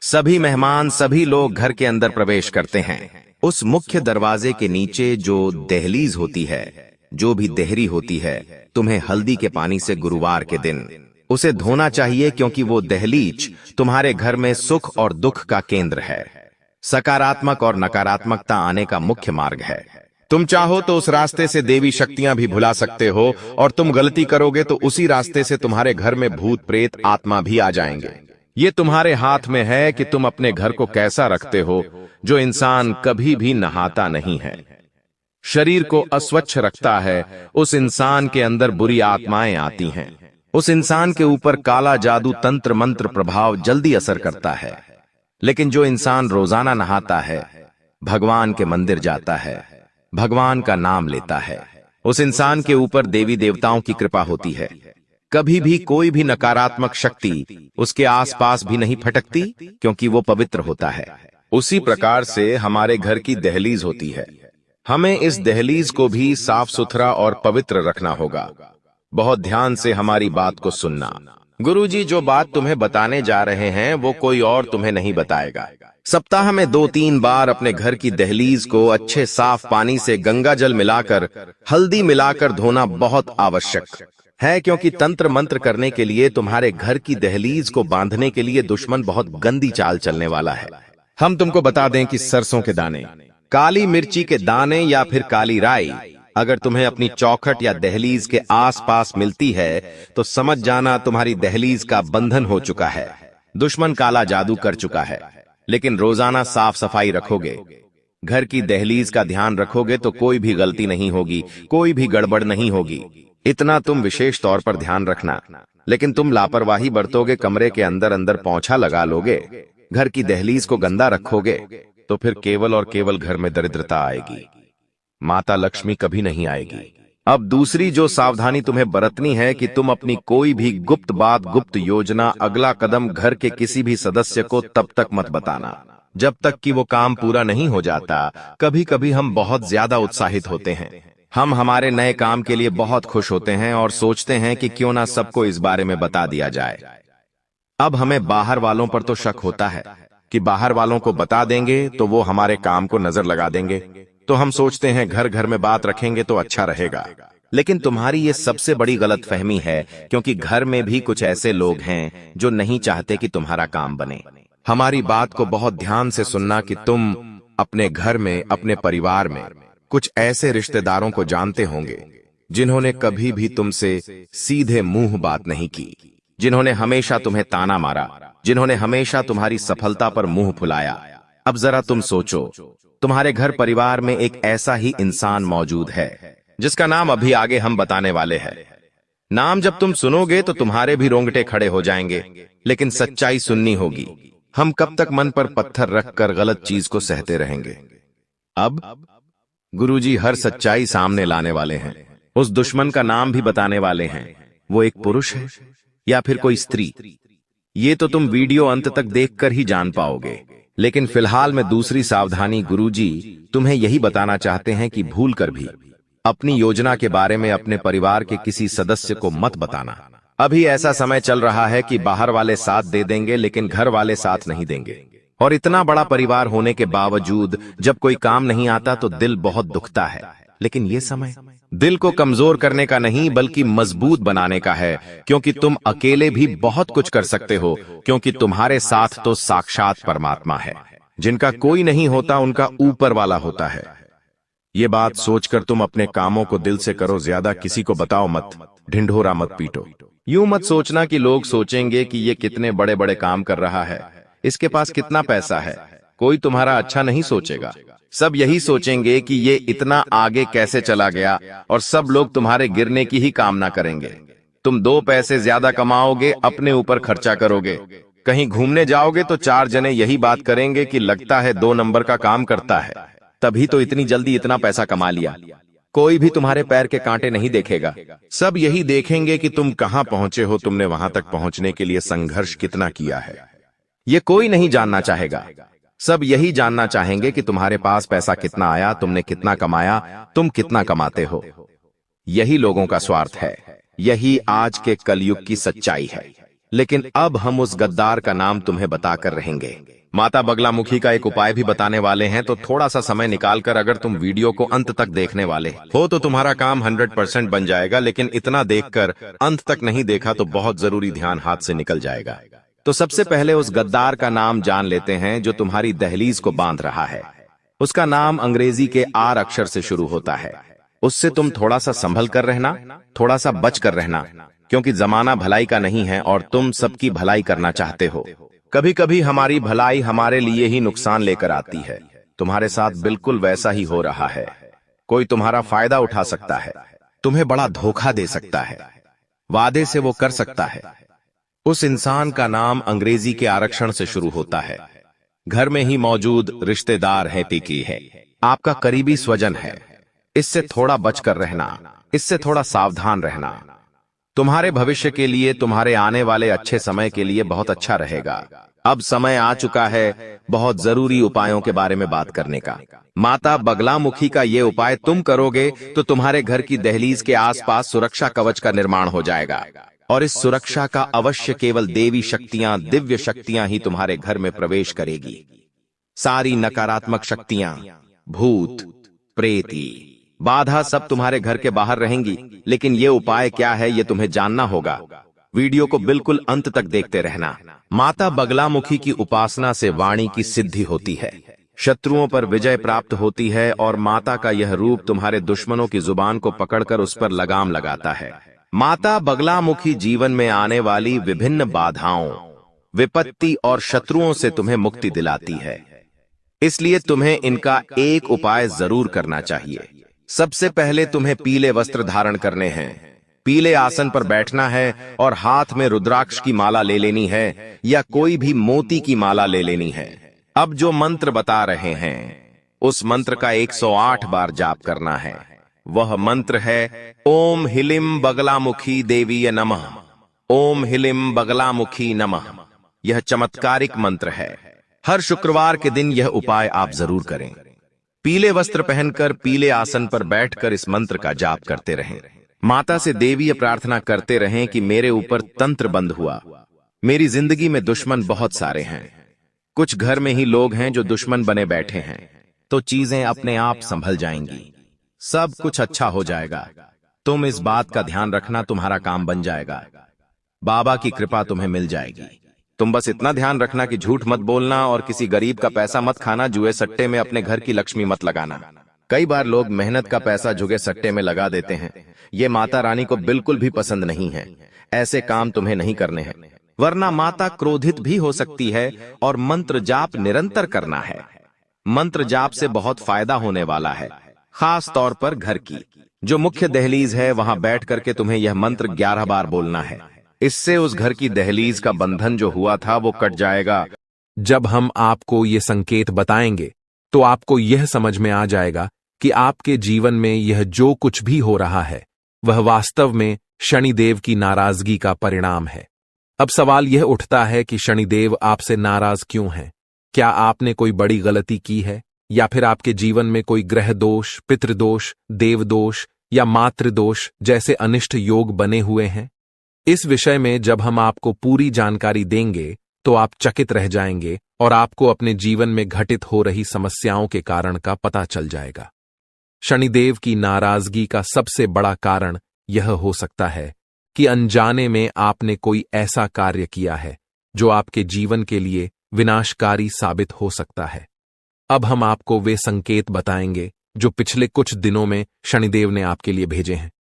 सभी मेहमान, सभी लोग घर के अंदर प्रवेश करते हैं, उस मुख्य दरवाजे के नीचे जो दहलीज होती है, जो भी देहरी होती है, तुम्हें हल्दी के पानी से गुरुवार के दिन उसे धोना चाहिए, क्योंकि वो दहलीज तुम्हारे घर में सुख और दुख का केंद्र है, सकारात्मक और नकारात्मकता आने का मुख्य मार्ग है। तुम चाहो तो उस रास्ते से देवी शक्तियां भी भुला सकते हो, और तुम गलती करोगे तो उसी रास्ते से तुम्हारे घर में भूत प्रेत आत्मा भी आ जाएंगे। ये तुम्हारे हाथ में है कि तुम अपने घर को कैसा रखते हो। जो इंसान कभी भी नहाता नहीं है, शरीर को अस्वच्छ रखता है, उस इंसान के अंदर बुरी आत्माएं आती हैं। उस इंसान के ऊपर काला जादू, तंत्र मंत्र प्रभाव जल्दी असर करता है। लेकिन जो इंसान रोजाना नहाता है, भगवान के मंदिर जाता है, भगवान का नाम लेता है, उस इंसान के ऊपर देवी देवताओं की कृपा होती है। कभी भी कोई भी नकारात्मक शक्ति उसके आसपास भी नहीं फटकती, क्योंकि वो पवित्र होता है। उसी प्रकार से हमारे घर की दहलीज होती है। हमें इस दहलीज को भी साफ सुथरा और पवित्र रखना होगा। बहुत ध्यान से हमारी बात को सुनना। गुरुजी जो बात तुम्हें बताने जा रहे हैं वो कोई और तुम्हें नहीं बताएगा। सप्ताह में 2-3 बार अपने घर की दहलीज को अच्छे साफ पानी से गंगा जल मिलाकर, हल्दी मिलाकर धोना बहुत आवश्यक है, क्योंकि तंत्र मंत्र करने के लिए तुम्हारे घर की दहलीज को बांधने के लिए दुश्मन बहुत गंदी चाल चलने वाला है। हम तुमको बता दें कि सरसों के दाने, काली मिर्ची के दाने या फिर काली राई अगर तुम्हें अपनी चौखट या दहलीज के आसपास मिलती है तो समझ जाना तुम्हारी दहलीज का बंधन हो चुका है। दुश्मन काला जादू कर चुका है। लेकिन रोजाना साफ सफाई रखोगे, घर की दहलीज का ध्यान रखोगे तो कोई भी गलती नहीं होगी, कोई भी गड़बड़ नहीं होगी। इतना तुम विशेष तौर पर ध्यान रखना। लेकिन तुम लापरवाही बरतोगे, कमरे के अंदर अंदर पोंछा लगा लोगे, घर की दहलीज को गंदा रखोगे तो फिर केवल और केवल घर में दरिद्रता आएगी, माता लक्ष्मी कभी नहीं आएगी। अब दूसरी जो सावधानी तुम्हें बरतनी है कि तुम अपनी कोई भी गुप्त बात, गुप्त योजना, अगला कदम घर के किसी भी सदस्य को तब तक मत बताना जब तक कि वो काम पूरा नहीं हो जाता। कभी कभी हम बहुत ज्यादा उत्साहित होते हैं, हम हमारे नए काम के लिए बहुत खुश होते हैं और सोचते हैं कि क्यों ना सबको इस बारे में बता दिया जाए। अब हमें बाहर वालों पर तो शक होता है कि बाहर वालों को बता देंगे तो वो हमारे काम को नजर लगा देंगे, तो हम सोचते हैं घर घर में बात रखेंगे तो अच्छा रहेगा। लेकिन तुम्हारी ये सबसे बड़ी गलतफहमी है, क्योंकि घर में भी कुछ ऐसे लोग हैं जो नहीं चाहते कि तुम्हारा काम बने। हमारी बात को बहुत ध्यान से सुनना कि तुम अपने घर में, अपने परिवार में कुछ ऐसे रिश्तेदारों को जानते होंगे जिन्होंने कभी भी तुमसे सीधे मुंह बात नहीं की, जिन्होंने हमेशा तुम्हें ताना मारा, जिन्होंने हमेशा तुम्हारी सफलता पर मुंह फुलाया। अब जरा तुम सोचो, तुम्हारे घर परिवार में एक ऐसा ही इंसान मौजूद है जिसका नाम अभी आगे हम बताने वाले हैं। नाम जब तुम सुनोगे तो तुम्हारे भी रोंगटे खड़े हो जाएंगे, लेकिन सच्चाई सुननी होगी। हम कब तक मन पर पत्थर रखकर गलत चीज को सहते रहेंगे? अब गुरुजी हर सच्चाई सामने लाने वाले हैं। उस दुश्मन का नाम भी बताने वाले हैं। वो एक पुरुष है या फिर कोई स्त्री, ये तो तुम वीडियो अंत तक देखकर ही जान पाओगे। लेकिन फिलहाल में दूसरी सावधानी गुरुजी तुम्हें यही बताना चाहते हैं कि भूलकर भी अपनी योजना के बारे में अपने परिवार के किसी सदस्य को मत बताना। अभी ऐसा समय चल रहा है कि बाहर वाले साथ दे देंगे लेकिन घर वाले साथ नहीं देंगे, और इतना बड़ा परिवार होने के बावजूद जब कोई काम नहीं आता तो दिल बहुत दुखता है। लेकिन ये समय दिल को कमजोर करने का नहीं बल्कि मजबूत बनाने का है, क्योंकि तुम अकेले भी बहुत कुछ कर सकते हो, क्योंकि तुम्हारे साथ तो साक्षात परमात्मा है। जिनका कोई नहीं होता उनका ऊपर वाला होता है। ये बात सोचकर तुम अपने कामों को दिल से करो, ज्यादा किसी को बताओ मत, ढिंढोरा मत पीटो। यूं मत सोचना कि लोग सोचेंगे कि ये कितने बड़े बड़े काम कर रहा है, इसके पास कितना पैसा है। कोई तुम्हारा अच्छा नहीं सोचेगा, सब यही सोचेंगे कि ये इतना आगे कैसे चला गया, और सब लोग तुम्हारे गिरने की ही कामना करेंगे। तुम 2 पैसे ज्यादा कमाओगे, अपने ऊपर खर्चा करोगे, कहीं घूमने जाओगे तो 4 जने यही बात करेंगे कि लगता है 2 नंबर का काम करता है, तभी तो इतनी जल्दी इतना पैसा कमा लिया। कोई भी तुम्हारे पैर के कांटे नहीं देखेगा, सब यही देखेंगे कि तुम कहां पहुंचे हो, तुमने वहां तक पहुंचने के लिए संघर्ष कितना किया है। ये कोई नहीं जानना चाहेगा, सब यही जानना चाहेंगे कि तुम्हारे पास पैसा कितना आया, तुमने कितना कमाया, तुम कितना कमाते हो। यही लोगों का स्वार्थ है, यही आज के कलयुग की सच्चाई है। लेकिन अब हम उस गद्दार का नाम तुम्हें बताकर रहेंगे। माता बगलामुखी का एक उपाय भी बताने वाले हैं, तो थोड़ा सा समय निकालकर अगर तुम वीडियो को अंत तक देखने वाले हो तो तुम्हारा काम 100% बन जाएगा। लेकिन इतना देखकर अंत तक नहीं देखा तो बहुत जरूरी ध्यान हाथ से निकल जाएगा। तो सबसे पहले उस गद्दार का नाम जान लेते हैं जो तुम्हारी दहलीज को बांध रहा है। उसका नाम अंग्रेजी के आर अक्षर से शुरू होता है। उससे तुम थोड़ा सा संभल कर रहना, थोड़ा सा बच कर रहना, क्योंकि जमाना भलाई का नहीं है और तुम सबकी भलाई करना चाहते हो। कभी कभी हमारी भलाई हमारे लिए ही नुकसान लेकर आती है। तुम्हारे साथ बिल्कुल वैसा ही हो रहा है। कोई तुम्हारा फायदा उठा सकता है, तुम्हें बड़ा धोखा दे सकता है, वादे से वो कर सकता है। उस इंसान का नाम अंग्रेजी के आरक्षण से शुरू होता है। घर में ही मौजूद रिश्तेदार है, टिकी है, आपका करीबी स्वजन है। इससे थोड़ा बचकर रहना, इससे थोड़ा सावधान रहना। तुम्हारे भविष्य के लिए, तुम्हारे आने वाले अच्छे समय के लिए बहुत अच्छा रहेगा। अब समय आ चुका है बहुत जरूरी उपायों के बारे में बात करने का। माता बगलामुखी का ये उपाय तुम करोगे तो तुम्हारे घर की दहलीज के आसपास सुरक्षा कवच का निर्माण हो जाएगा, और इस सुरक्षा का अवश्य केवल देवी शक्तियां, दिव्य शक्तियां ही तुम्हारे घर में प्रवेश करेगी। सारी नकारात्मक शक्तियां, भूत, प्रेती, बाधा सब तुम्हारे घर के बाहर रहेंगी, लेकिन ये उपाय क्या है ये तुम्हें जानना होगा। वीडियो को बिल्कुल अंत तक देखते रहना। माता बगलामुखी की उपासना से वाणी की सिद्धि होती है, शत्रुओं पर विजय प्राप्त होती है और माता का यह रूप तुम्हारे दुश्मनों की जुबान को पकड़कर उस पर लगाम लगाता है। माता बगलामुखी जीवन में आने वाली विभिन्न बाधाओं, विपत्ति और शत्रुओं से तुम्हें मुक्ति दिलाती है, इसलिए तुम्हें इनका एक उपाय जरूर करना चाहिए। सबसे पहले तुम्हें पीले वस्त्र धारण करने हैं, पीले आसन पर बैठना है और हाथ में रुद्राक्ष की माला ले लेनी है या कोई भी मोती की माला ले लेनी है। अब जो मंत्र बता रहे हैं उस मंत्र का 108 बार जाप करना है। वह मंत्र है ओम हिलिम बगलामुखी देवीय नमः, ओम हिलिम बगलामुखी नमः। यह चमत्कारिक मंत्र है। हर शुक्रवार के दिन यह उपाय आप जरूर करें। पीले वस्त्र पहनकर पीले आसन पर बैठकर इस मंत्र का जाप करते रहें। माता से देवीय प्रार्थना करते रहें कि मेरे ऊपर तंत्र बंद हुआ, मेरी जिंदगी में दुश्मन बहुत सारे हैं, कुछ घर में ही लोग हैं जो दुश्मन बने बैठे हैं, तो चीजें अपने आप संभल जाएंगी, सब कुछ अच्छा हो जाएगा। तुम इस बात का ध्यान रखना, तुम्हारा काम बन जाएगा, बाबा की कृपा तुम्हें मिल जाएगी। तुम बस इतना ध्यान रखना कि झूठ मत बोलना और किसी गरीब का पैसा मत खाना, जुए सट्टे में अपने घर की लक्ष्मी मत लगाना। कई बार लोग मेहनत का पैसा जुए सट्टे में लगा देते हैं, ये माता रानी को बिल्कुल भी पसंद नहीं है। ऐसे काम तुम्हें नहीं करने हैं, वरना माता क्रोधित भी हो सकती है। और मंत्र जाप निरंतर करना है। मंत्र जाप से बहुत फायदा होने वाला है, खास तौर पर घर की जो मुख्य दहलीज है वहां बैठ करके तुम्हें यह मंत्र 11 बार बोलना है। इससे उस घर की दहलीज का बंधन जो हुआ था वो कट जाएगा। जब हम आपको ये संकेत बताएंगे तो आपको यह समझ में आ जाएगा कि आपके जीवन में यह जो कुछ भी हो रहा है वह वास्तव में शनिदेव की नाराजगी का परिणाम है। अब सवाल यह उठता है कि शनिदेव आपसे नाराज क्यों हैं? क्या आपने कोई बड़ी गलती की है या फिर आपके जीवन में कोई ग्रह दोष, पितृदोष, देवदोष या मातृदोष जैसे अनिष्ट योग बने हुए हैं? इस विषय में जब हम आपको पूरी जानकारी देंगे तो आप चकित रह जाएंगे और आपको अपने जीवन में घटित हो रही समस्याओं के कारण का पता चल जाएगा। शनिदेव की नाराजगी का सबसे बड़ा कारण यह हो सकता है कि अनजाने में आपने कोई ऐसा कार्य किया है जो आपके जीवन के लिए विनाशकारी साबित हो सकता है। अब हम आपको वे संकेत बताएंगे जो पिछले कुछ दिनों में शनिदेव ने आपके लिए भेजे हैं।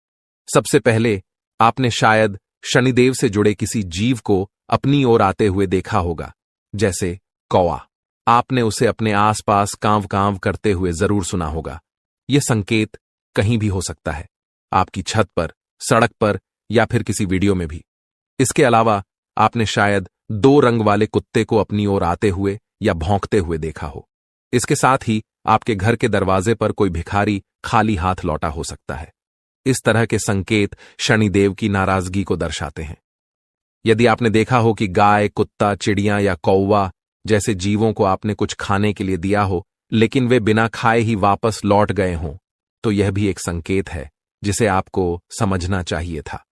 सबसे पहले आपने शायद शनिदेव से जुड़े किसी जीव को अपनी ओर आते हुए देखा होगा, जैसे कौवा। आपने उसे अपने आसपास कांव कांव करते हुए जरूर सुना होगा। यह संकेत कहीं भी हो सकता है, आपकी छत पर, सड़क पर या फिर किसी वीडियो में भी। इसके अलावा आपने शायद 2 रंग वाले कुत्ते को अपनी ओर आते हुए या भौंकते हुए देखा हो। इसके साथ ही आपके घर के दरवाजे पर कोई भिखारी खाली हाथ लौटा हो सकता है। इस तरह के संकेत शनिदेव की नाराजगी को दर्शाते हैं। यदि आपने देखा हो कि गाय, कुत्ता, चिड़िया या कौवा जैसे जीवों को आपने कुछ खाने के लिए दिया हो लेकिन वे बिना खाए ही वापस लौट गए हों, तो यह भी एक संकेत है जिसे आपको समझना चाहिए था।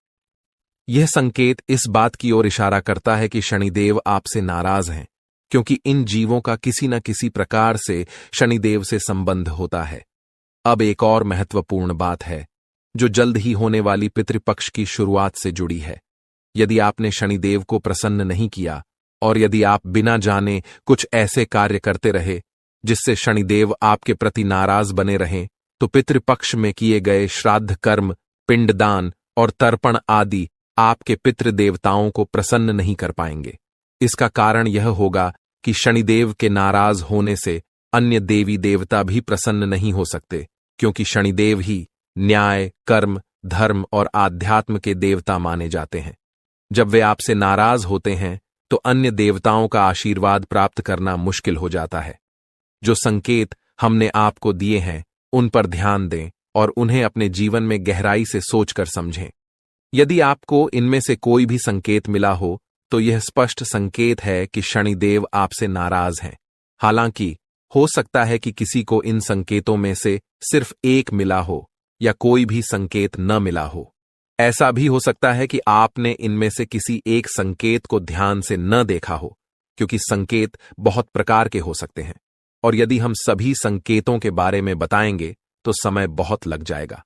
यह संकेत इस बात की ओर इशारा करता है कि शनिदेव आपसे नाराज हैं, क्योंकि इन जीवों का किसी न किसी प्रकार से शनिदेव से संबंध होता है। अब एक और महत्वपूर्ण बात है जो जल्द ही होने वाली पितृपक्ष की शुरुआत से जुड़ी है। यदि आपने शनिदेव को प्रसन्न नहीं किया और यदि आप बिना जाने कुछ ऐसे कार्य करते रहे जिससे शनिदेव आपके प्रति नाराज बने रहें, तो पितृपक्ष में किए गए श्राद्ध कर्म, पिंडदान और तर्पण आदि आपके पितृ देवताओं को प्रसन्न नहीं कर पाएंगे। इसका कारण यह होगा कि शनिदेव के नाराज होने से अन्य देवी देवता भी प्रसन्न नहीं हो सकते, क्योंकि शनिदेव ही न्याय, कर्म, धर्म और आध्यात्म के देवता माने जाते हैं। जब वे आपसे नाराज होते हैं तो अन्य देवताओं का आशीर्वाद प्राप्त करना मुश्किल हो जाता है। जो संकेत हमने आपको दिए हैं उन पर ध्यान दें और उन्हें अपने जीवन में गहराई से सोचकर समझें। यदि आपको इनमें से कोई भी संकेत मिला हो तो यह स्पष्ट संकेत है कि शनिदेव आपसे नाराज हैं। हालांकि हो सकता है कि किसी को इन संकेतों में से सिर्फ एक मिला हो या कोई भी संकेत न मिला हो। ऐसा भी हो सकता है कि आपने इनमें से किसी एक संकेत को ध्यान से न देखा हो, क्योंकि संकेत बहुत प्रकार के हो सकते हैं और यदि हम सभी संकेतों के बारे में बताएंगे तो समय बहुत लग जाएगा।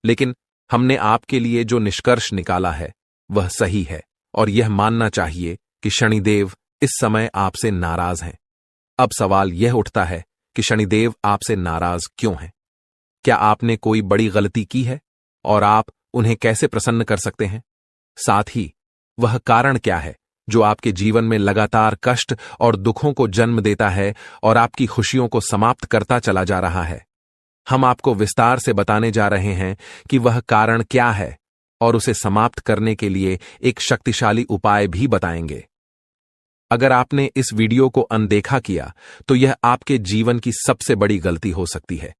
लेकिन हमने आपके लिए जो निष्कर्ष निकाला है वह सही है, और यह मानना चाहिए कि शनिदेव इस समय आपसे नाराज हैं। अब सवाल यह उठता है कि शनिदेव आपसे नाराज क्यों हैं? क्या आपने कोई बड़ी गलती की है और आप उन्हें कैसे प्रसन्न कर सकते हैं? साथ ही वह कारण क्या है जो आपके जीवन में लगातार कष्ट और दुखों को जन्म देता है और आपकी खुशियों को समाप्त करता चला जा रहा है? हम आपको विस्तार से बताने जा रहे हैं कि वह कारण क्या है, और उसे समाप्त करने के लिए एक शक्तिशाली उपाय भी बताएंगे। अगर आपने इस वीडियो को अनदेखा किया तो यह आपके जीवन की सबसे बड़ी गलती हो सकती है।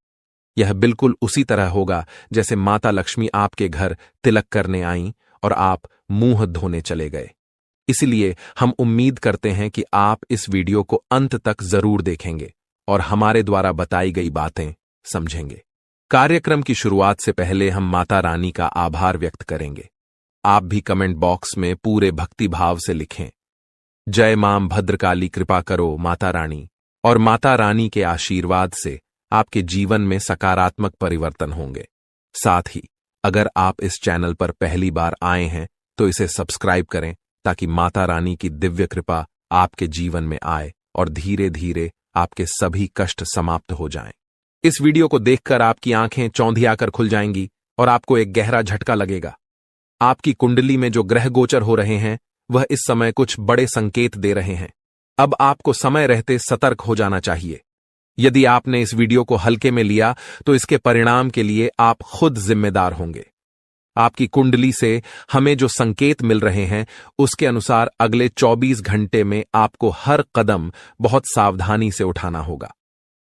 यह बिल्कुल उसी तरह होगा जैसे माता लक्ष्मी आपके घर तिलक करने आईं और आप मुंह धोने चले गए। इसलिए हम उम्मीद करते हैं कि आप इस वीडियो को अंत तक जरूर देखेंगे और हमारे द्वारा बताई गई बातें समझेंगे। कार्यक्रम की शुरुआत से पहले हम माता रानी का आभार व्यक्त करेंगे। आप भी कमेंट बॉक्स में पूरे भक्ति भाव से लिखें, जय मां भद्रकाली कृपा करो माता रानी, और माता रानी के आशीर्वाद से आपके जीवन में सकारात्मक परिवर्तन होंगे। साथ ही अगर आप इस चैनल पर पहली बार आए हैं तो इसे सब्सक्राइब करें ताकि माता रानी की दिव्य कृपा आपके जीवन में आए और धीरे धीरे आपके सभी कष्ट समाप्त हो जाएं। इस वीडियो को देखकर आपकी आंखें चौंधियाकर खुल जाएंगी और आपको एक गहरा झटका लगेगा। आपकी कुंडली में जो ग्रह गोचर हो रहे हैं वह इस समय कुछ बड़े संकेत दे रहे हैं। अब आपको समय रहते सतर्क हो जाना चाहिए। यदि आपने इस वीडियो को हल्के में लिया तो इसके परिणाम के लिए आप खुद जिम्मेदार होंगे। आपकी कुंडली से हमें जो संकेत मिल रहे हैं उसके अनुसार अगले 24 घंटे में आपको हर कदम बहुत सावधानी से उठाना होगा।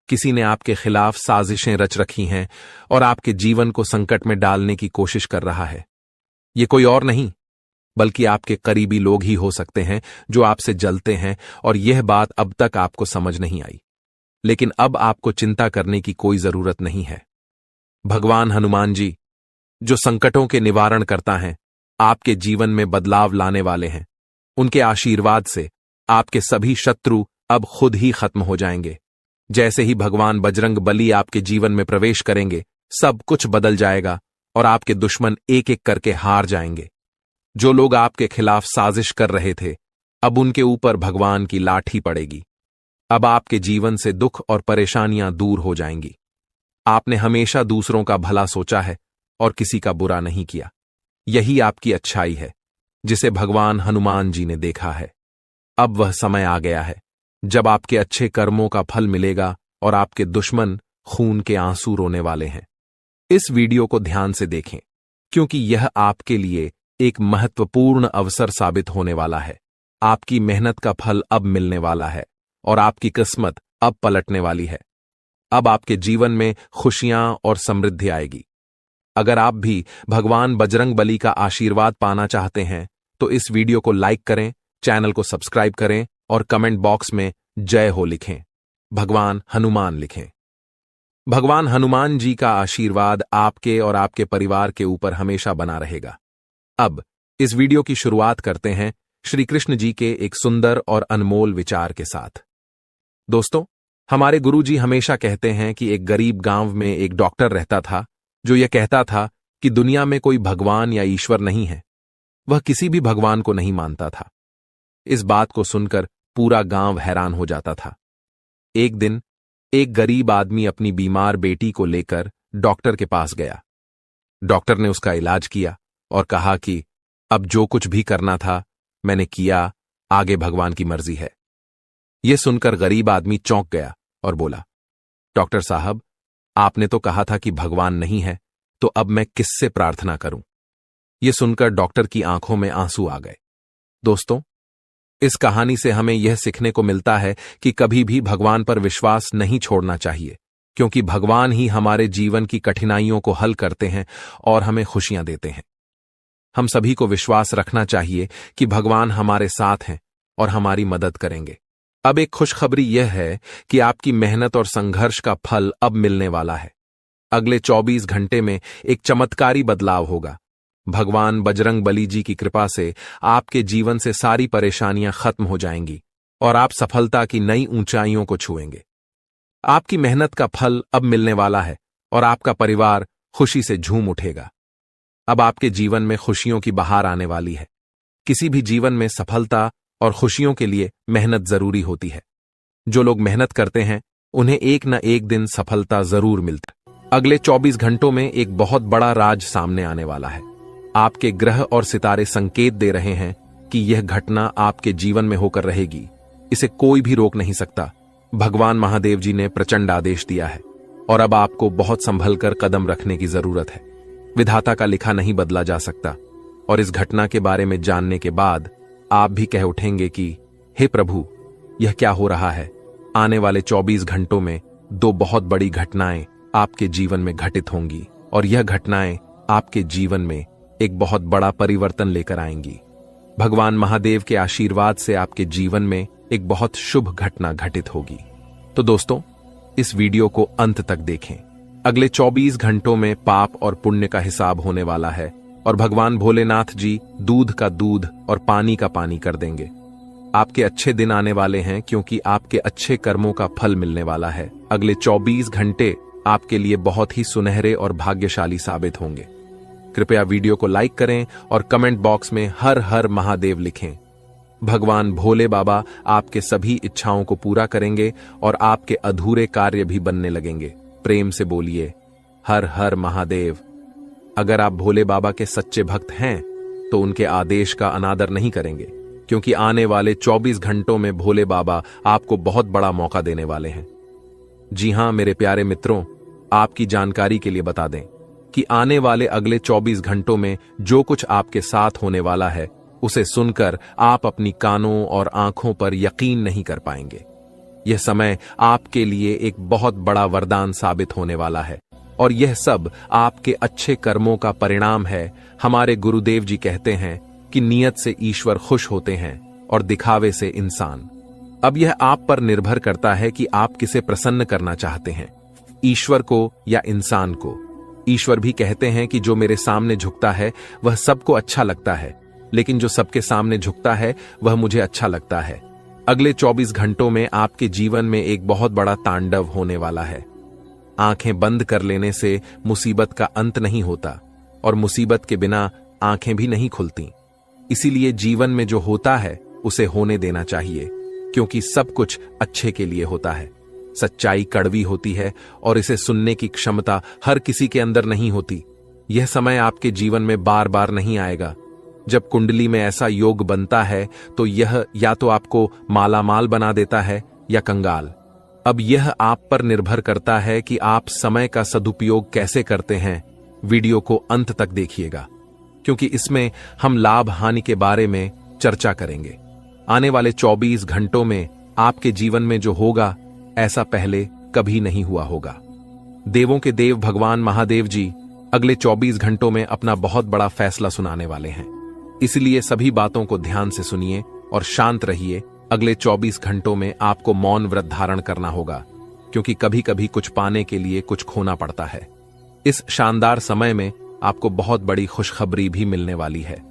किसी ने आपके खिलाफ साजिशें रच रखी हैं और आपके जीवन को संकट में डालने की कोशिश कर रहा है। ये कोई और नहीं बल्कि आपके करीबी लोग ही हो सकते हैं जो आपसे जलते हैं, और यह बात अब तक आपको समझ नहीं आई। लेकिन अब आपको चिंता करने की कोई जरूरत नहीं है। भगवान हनुमान जी, जो संकटों के निवारण करता है, आपके जीवन में बदलाव लाने वाले हैं। उनके आशीर्वाद से आपके सभी शत्रु अब खुद ही खत्म हो जाएंगे। जैसे ही भगवान बजरंग बली आपके जीवन में प्रवेश करेंगे, सब कुछ बदल जाएगा और आपके दुश्मन एक एक करके हार जाएंगे। जो लोग आपके खिलाफ साजिश कर रहे थे, अब उनके ऊपर भगवान की लाठी पड़ेगी। अब आपके जीवन से दुख और परेशानियां दूर हो जाएंगी। आपने हमेशा दूसरों का भला सोचा है और किसी का बुरा नहीं किया। यही आपकी अच्छाई है जिसे भगवान हनुमान जी ने देखा है। अब वह समय आ गया है जब आपके अच्छे कर्मों का फल मिलेगा और आपके दुश्मन खून के आंसू रोने वाले हैं। इस वीडियो को ध्यान से देखें क्योंकि यह आपके लिए एक महत्वपूर्ण अवसर साबित होने वाला है। आपकी मेहनत का फल अब मिलने वाला है और आपकी किस्मत अब पलटने वाली है। अब आपके जीवन में खुशियां और समृद्धि आएगी। अगर आप भी भगवान बजरंग बली का आशीर्वाद पाना चाहते हैं तो इस वीडियो को लाइक करें, चैनल को सब्सक्राइब करें और कमेंट बॉक्स में जय हो लिखें, भगवान हनुमान लिखें। भगवान हनुमान जी का आशीर्वाद आपके और आपके परिवार के ऊपर हमेशा बना रहेगा। अब इस वीडियो की शुरुआत करते हैं श्री कृष्ण जी के एक सुंदर और अनमोल विचार के साथ। दोस्तों, हमारे गुरुजी हमेशा कहते हैं कि एक गरीब गांव में एक डॉक्टर रहता था जो यह कहता था कि दुनिया में कोई भगवान या ईश्वर नहीं है। वह किसी भी भगवान को नहीं मानता था। इस बात को सुनकर पूरा गांव हैरान हो जाता था। एक दिन एक गरीब आदमी अपनी बीमार बेटी को लेकर डॉक्टर के पास गया। डॉक्टर ने उसका इलाज किया और कहा कि अब जो कुछ भी करना था मैंने किया, आगे भगवान की मर्जी है। यह सुनकर गरीब आदमी चौंक गया और बोला, डॉक्टर साहब, आपने तो कहा था कि भगवान नहीं है, तो अब मैं किससे प्रार्थना करूं? यह सुनकर डॉक्टर की आंखों में आंसू आ गए। दोस्तों, इस कहानी से हमें यह सीखने को मिलता है कि कभी भी भगवान पर विश्वास नहीं छोड़ना चाहिए, क्योंकि भगवान ही हमारे जीवन की कठिनाइयों को हल करते हैं और हमें खुशियां देते हैं। हम सभी को विश्वास रखना चाहिए कि भगवान हमारे साथ हैं और हमारी मदद करेंगे। अब एक खुशखबरी यह है कि आपकी मेहनत और संघर्ष का फल अब मिलने वाला है। अगले 24 घंटे में एक चमत्कारी बदलाव होगा। भगवान बजरंग बली जी की कृपा से आपके जीवन से सारी परेशानियां खत्म हो जाएंगी और आप सफलता की नई ऊंचाइयों को छुएंगे। आपकी मेहनत का फल अब मिलने वाला है और आपका परिवार खुशी से झूम उठेगा। अब आपके जीवन में खुशियों की बहार आने वाली है। किसी भी जीवन में सफलता और खुशियों के लिए मेहनत जरूरी होती है। जो लोग मेहनत करते हैं उन्हें एक न एक दिन सफलता जरूर मिलती है। अगले 24 घंटों में एक बहुत बड़ा राज सामने आने वाला है। आपके ग्रह और सितारे संकेत दे रहे हैं कि यह घटना आपके जीवन में होकर रहेगी। इसे कोई भी रोक नहीं सकता। भगवान महादेव जी ने प्रचंड आदेश दिया है और अब आपको बहुत संभल कर कदम रखने की जरूरत है। विधाता का लिखा नहीं बदला जा सकता और इस घटना के बारे में जानने के बाद आप भी कह उठेंगे कि हे प्रभु, यह क्या हो रहा है। आने वाले 24 घंटों में 2 बहुत बड़ी घटनाएं आपके जीवन में घटित होंगी और यह घटनाएं आपके जीवन में एक बहुत बड़ा परिवर्तन लेकर आएंगी। भगवान महादेव के आशीर्वाद से आपके जीवन में एक बहुत शुभ घटना घटित होगी। तो दोस्तों, इस वीडियो को अंत तक देखें। अगले 24 घंटों में पाप और पुण्य का हिसाब होने वाला है और भगवान भोलेनाथ जी दूध का दूध और पानी का पानी कर देंगे। आपके अच्छे दिन आने वाले हैं क्योंकि आपके अच्छे कर्मों का फल मिलने वाला है। अगले 24 घंटे आपके लिए बहुत ही सुनहरे और भाग्यशाली साबित होंगे। कृपया वीडियो को लाइक करें और कमेंट बॉक्स में हर हर महादेव लिखें। भगवान भोले बाबा आपके सभी इच्छाओं को पूरा करेंगे और आपके अधूरे कार्य भी बनने लगेंगे। प्रेम से बोलिए हर हर महादेव। अगर आप भोले बाबा के सच्चे भक्त हैं तो उनके आदेश का अनादर नहीं करेंगे, क्योंकि आने वाले 24 घंटों में भोले बाबा आपको बहुत बड़ा मौका देने वाले हैं। जी हां मेरे प्यारे मित्रों, आपकी जानकारी के लिए बता दें कि आने वाले अगले 24 घंटों में जो कुछ आपके साथ होने वाला है उसे सुनकर आप अपनी कानों और आंखों पर यकीन नहीं कर पाएंगे। यह समय आपके लिए एक बहुत बड़ा वरदान साबित होने वाला है और यह सब आपके अच्छे कर्मों का परिणाम है। हमारे गुरुदेव जी कहते हैं कि नियत से ईश्वर खुश होते हैं और दिखावे से इंसान। अब यह आप पर निर्भर करता है कि आप किसे प्रसन्न करना चाहते हैं, ईश्वर को या इंसान को। ईश्वर भी कहते हैं कि जो मेरे सामने झुकता है वह सबको अच्छा लगता है, लेकिन जो सबके सामने झुकता है वह मुझे अच्छा लगता है। अगले 24 घंटों में आपके जीवन में एक बहुत बड़ा तांडव होने वाला है। आंखें बंद कर लेने से मुसीबत का अंत नहीं होता और मुसीबत के बिना आंखें भी नहीं खुलती। इसीलिए जीवन में जो होता है उसे होने देना चाहिए, क्योंकि सब कुछ अच्छे के लिए होता है। सच्चाई कड़वी होती है और इसे सुनने की क्षमता हर किसी के अंदर नहीं होती। यह समय आपके जीवन में बार बार नहीं आएगा। जब कुंडली में ऐसा योग बनता है तो यह या तो आपको मालामाल बना देता है या कंगाल। अब यह आप पर निर्भर करता है कि आप समय का सदुपयोग कैसे करते हैं। वीडियो को अंत तक देखिएगा, क्योंकि इसमें हम लाभ हानि के बारे में चर्चा करेंगे। आने वाले 24 घंटों में आपके जीवन में जो होगा ऐसा पहले कभी नहीं हुआ होगा। देवों के देव भगवान महादेव जी अगले 24 घंटों में अपना बहुत बड़ा फैसला सुनाने वाले हैं। इसलिए सभी बातों को ध्यान से सुनिए और शांत रहिए। अगले 24 घंटों में आपको मौन व्रत धारण करना होगा, क्योंकि कभी कभी कुछ पाने के लिए कुछ खोना पड़ता है। इस शानदार समय में आपको बहुत बड़ी खुशखबरी भी मिलने वाली है।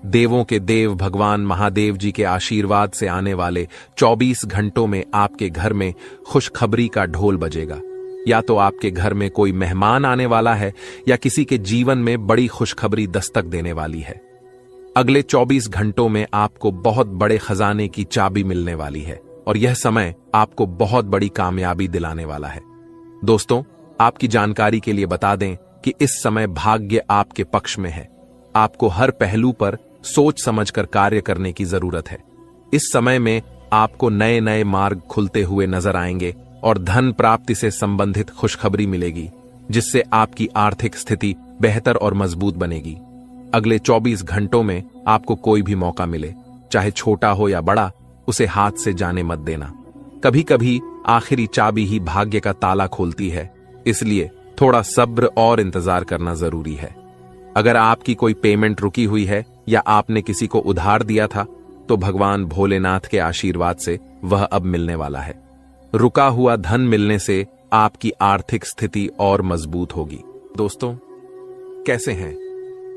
देवों के देव भगवान महादेव जी के आशीर्वाद से आने वाले 24 घंटों में आपके घर में खुशखबरी का ढोल बजेगा। या तो आपके घर में कोई मेहमान आने वाला है या किसी के जीवन में बड़ी खुशखबरी दस्तक देने वाली है। अगले 24 घंटों में आपको बहुत बड़े खजाने की चाबी मिलने वाली है और यह समय आपको बहुत बड़ी कामयाबी दिलाने वाला है। दोस्तों, आपकी जानकारी के लिए बता दें कि इस समय भाग्य आपके पक्ष में है। आपको हर पहलू पर सोच समझकर कार्य करने की जरूरत है। इस समय में आपको नए नए मार्ग खुलते हुए नजर आएंगे और धन प्राप्ति से संबंधित खुशखबरी मिलेगी, जिससे आपकी आर्थिक स्थिति बेहतर और मजबूत बनेगी। अगले 24 घंटों में आपको कोई भी मौका मिले, चाहे छोटा हो या बड़ा, उसे हाथ से जाने मत देना। कभी कभी आखिरी चाबी ही भाग्य का ताला खोलती है, इसलिए थोड़ा सब्र और इंतजार करना जरूरी है। अगर आपकी कोई पेमेंट रुकी हुई है या आपने किसी को उधार दिया था, तो भगवान भोलेनाथ के आशीर्वाद से वह अब मिलने वाला है। रुका हुआ धन मिलने से आपकी आर्थिक स्थिति और मजबूत होगी। दोस्तों, कैसे हैं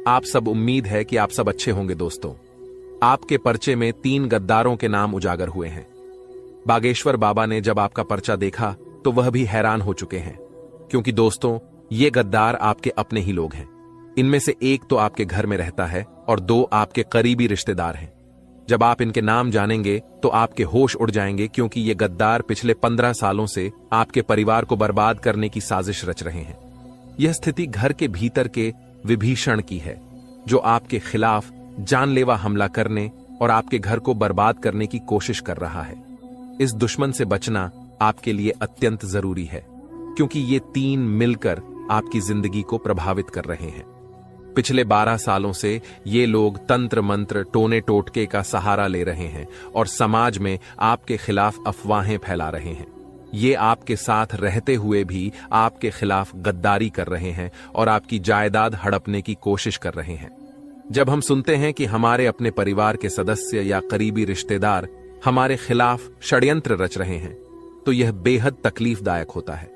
आप सब? उम्मीद है कि आप सब अच्छे होंगे। दोस्तों, आपके पर्चे में 3 गद्दारों के नाम उजागर हुए हैं। बागेश्वर बाबा ने जब आपका पर्चा देखा तो वह भी हैरान हो चुके हैं, क्योंकि दोस्तों, ये गद्दार आपके अपने ही लोग हैं। इनमें से एक तो आपके घर में रहता है और 2 आपके करीबी रिश्तेदार हैं। जब आप इनके नाम जानेंगे तो आपके होश उड़ जाएंगे, क्योंकि ये गद्दार पिछले 15 सालों से आपके परिवार को बर्बाद करने की साजिश रच रहे हैं। यह स्थिति घर के भीतर के विभीषण की है, जो आपके खिलाफ जानलेवा हमला करने और आपके घर को बर्बाद करने की कोशिश कर रहा है। इस दुश्मन से बचना आपके लिए अत्यंत जरूरी है, क्योंकि ये 3 मिलकर आपकी जिंदगी को प्रभावित कर रहे हैं। पिछले 12 सालों से ये लोग तंत्र मंत्र टोने टोटके का सहारा ले रहे हैं और समाज में आपके खिलाफ अफवाहें फैला रहे हैं। ये आपके साथ रहते हुए भी आपके खिलाफ गद्दारी कर रहे हैं और आपकी जायदाद हड़पने की कोशिश कर रहे हैं। जब हम सुनते हैं कि हमारे अपने परिवार के सदस्य या करीबी रिश्तेदार हमारे खिलाफ षड्यंत्र रच रहे हैं, तो यह बेहद तकलीफदायक होता है।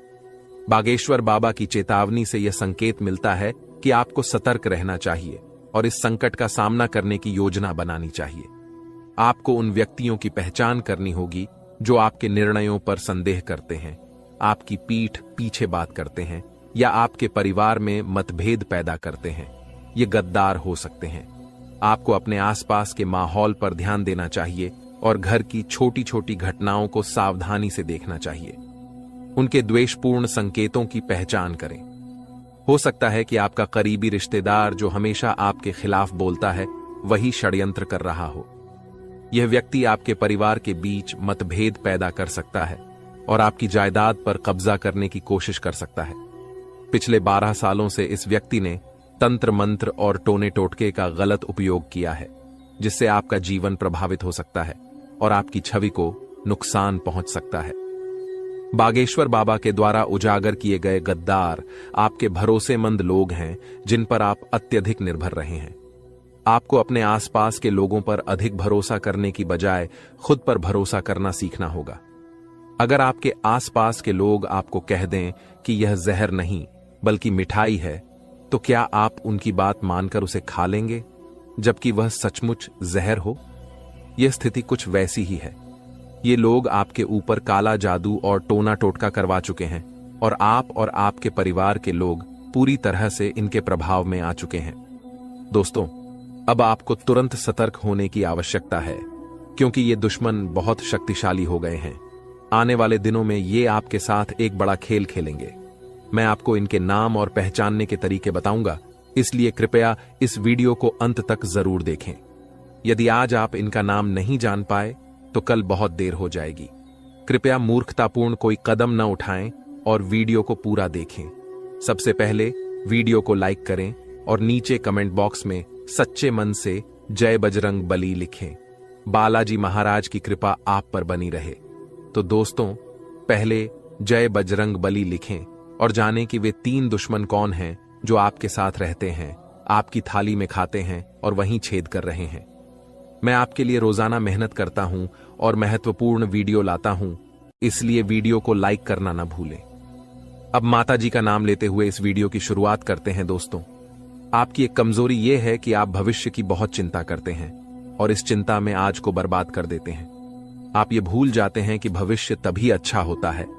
बागेश्वर बाबा की चेतावनी से यह संकेत मिलता है कि आपको सतर्क रहना चाहिए और इस संकट का सामना करने की योजना बनानी चाहिए। आपको उन व्यक्तियों की पहचान करनी होगी जो आपके निर्णयों पर संदेह करते हैं, आपकी पीठ पीछे बात करते हैं या आपके परिवार में मतभेद पैदा करते हैं। ये गद्दार हो सकते हैं। आपको अपने आसपास के माहौल पर ध्यान देना चाहिए और घर की छोटी छोटी घटनाओं को सावधानी से देखना चाहिए। उनके द्वेषपूर्ण संकेतों की पहचान करें। हो सकता है कि आपका करीबी रिश्तेदार जो हमेशा आपके खिलाफ बोलता है, वही षड्यंत्र कर रहा हो। यह व्यक्ति आपके परिवार के बीच मतभेद पैदा कर सकता है और आपकी जायदाद पर कब्जा करने की कोशिश कर सकता है। पिछले 12 सालों से इस व्यक्ति ने तंत्र मंत्र और टोने टोटके का गलत उपयोग किया है, जिससे आपका जीवन प्रभावित हो सकता है और आपकी छवि को नुकसान पहुंच सकता है। बागेश्वर बाबा के द्वारा उजागर किए गए गद्दार आपके भरोसेमंद लोग हैं, जिन पर आप अत्यधिक निर्भर रहे हैं। आपको अपने आसपास के लोगों पर अधिक भरोसा करने की बजाय खुद पर भरोसा करना सीखना होगा। अगर आपके आसपास के लोग आपको कह दें कि यह जहर नहीं बल्कि मिठाई है, तो क्या आप उनकी बात मानकर उसे खा लेंगे, जबकि वह सचमुच जहर हो? यह स्थिति कुछ वैसी ही है। ये लोग आपके ऊपर काला जादू और टोना टोटका करवा चुके हैं और आप और आपके परिवार के लोग पूरी तरह से इनके प्रभाव में आ चुके हैं। दोस्तों, अब आपको तुरंत सतर्क होने की आवश्यकता है, क्योंकि ये दुश्मन बहुत शक्तिशाली हो गए हैं। आने वाले दिनों में ये आपके साथ एक बड़ा खेल खेलेंगे। मैं आपको इनके नाम और पहचानने के तरीके बताऊंगा, इसलिए कृपया इस वीडियो को अंत तक जरूर देखें। यदि आज आप इनका नाम नहीं जान पाए तो कल बहुत देर हो जाएगी। कृपया मूर्खतापूर्ण कोई कदम न उठाएं और वीडियो को पूरा देखें। सबसे पहले वीडियो को लाइक करें और नीचे कमेंट बॉक्स में सच्चे मन से जय बजरंग बली लिखें। बालाजी महाराज की कृपा आप पर बनी रहे। तो दोस्तों, पहले जय बजरंग बली लिखें और जानें कि वे 3 दुश्मन कौन हैं जो आपके साथ रहते हैं, आपकी थाली में खाते हैं और वहीं छेद कर रहे हैं। मैं आपके लिए रोजाना मेहनत करता हूं और महत्वपूर्ण वीडियो लाता हूं, इसलिए वीडियो को लाइक करना ना भूलें। अब माता जी का नाम लेते हुए इस वीडियो की शुरुआत करते हैं। दोस्तों, आपकी एक कमजोरी यह है कि आप भविष्य की बहुत चिंता करते हैं और इस चिंता में आज को बर्बाद कर देते हैं। आप ये भूल जाते हैं कि भविष्य तभी अच्छा होता है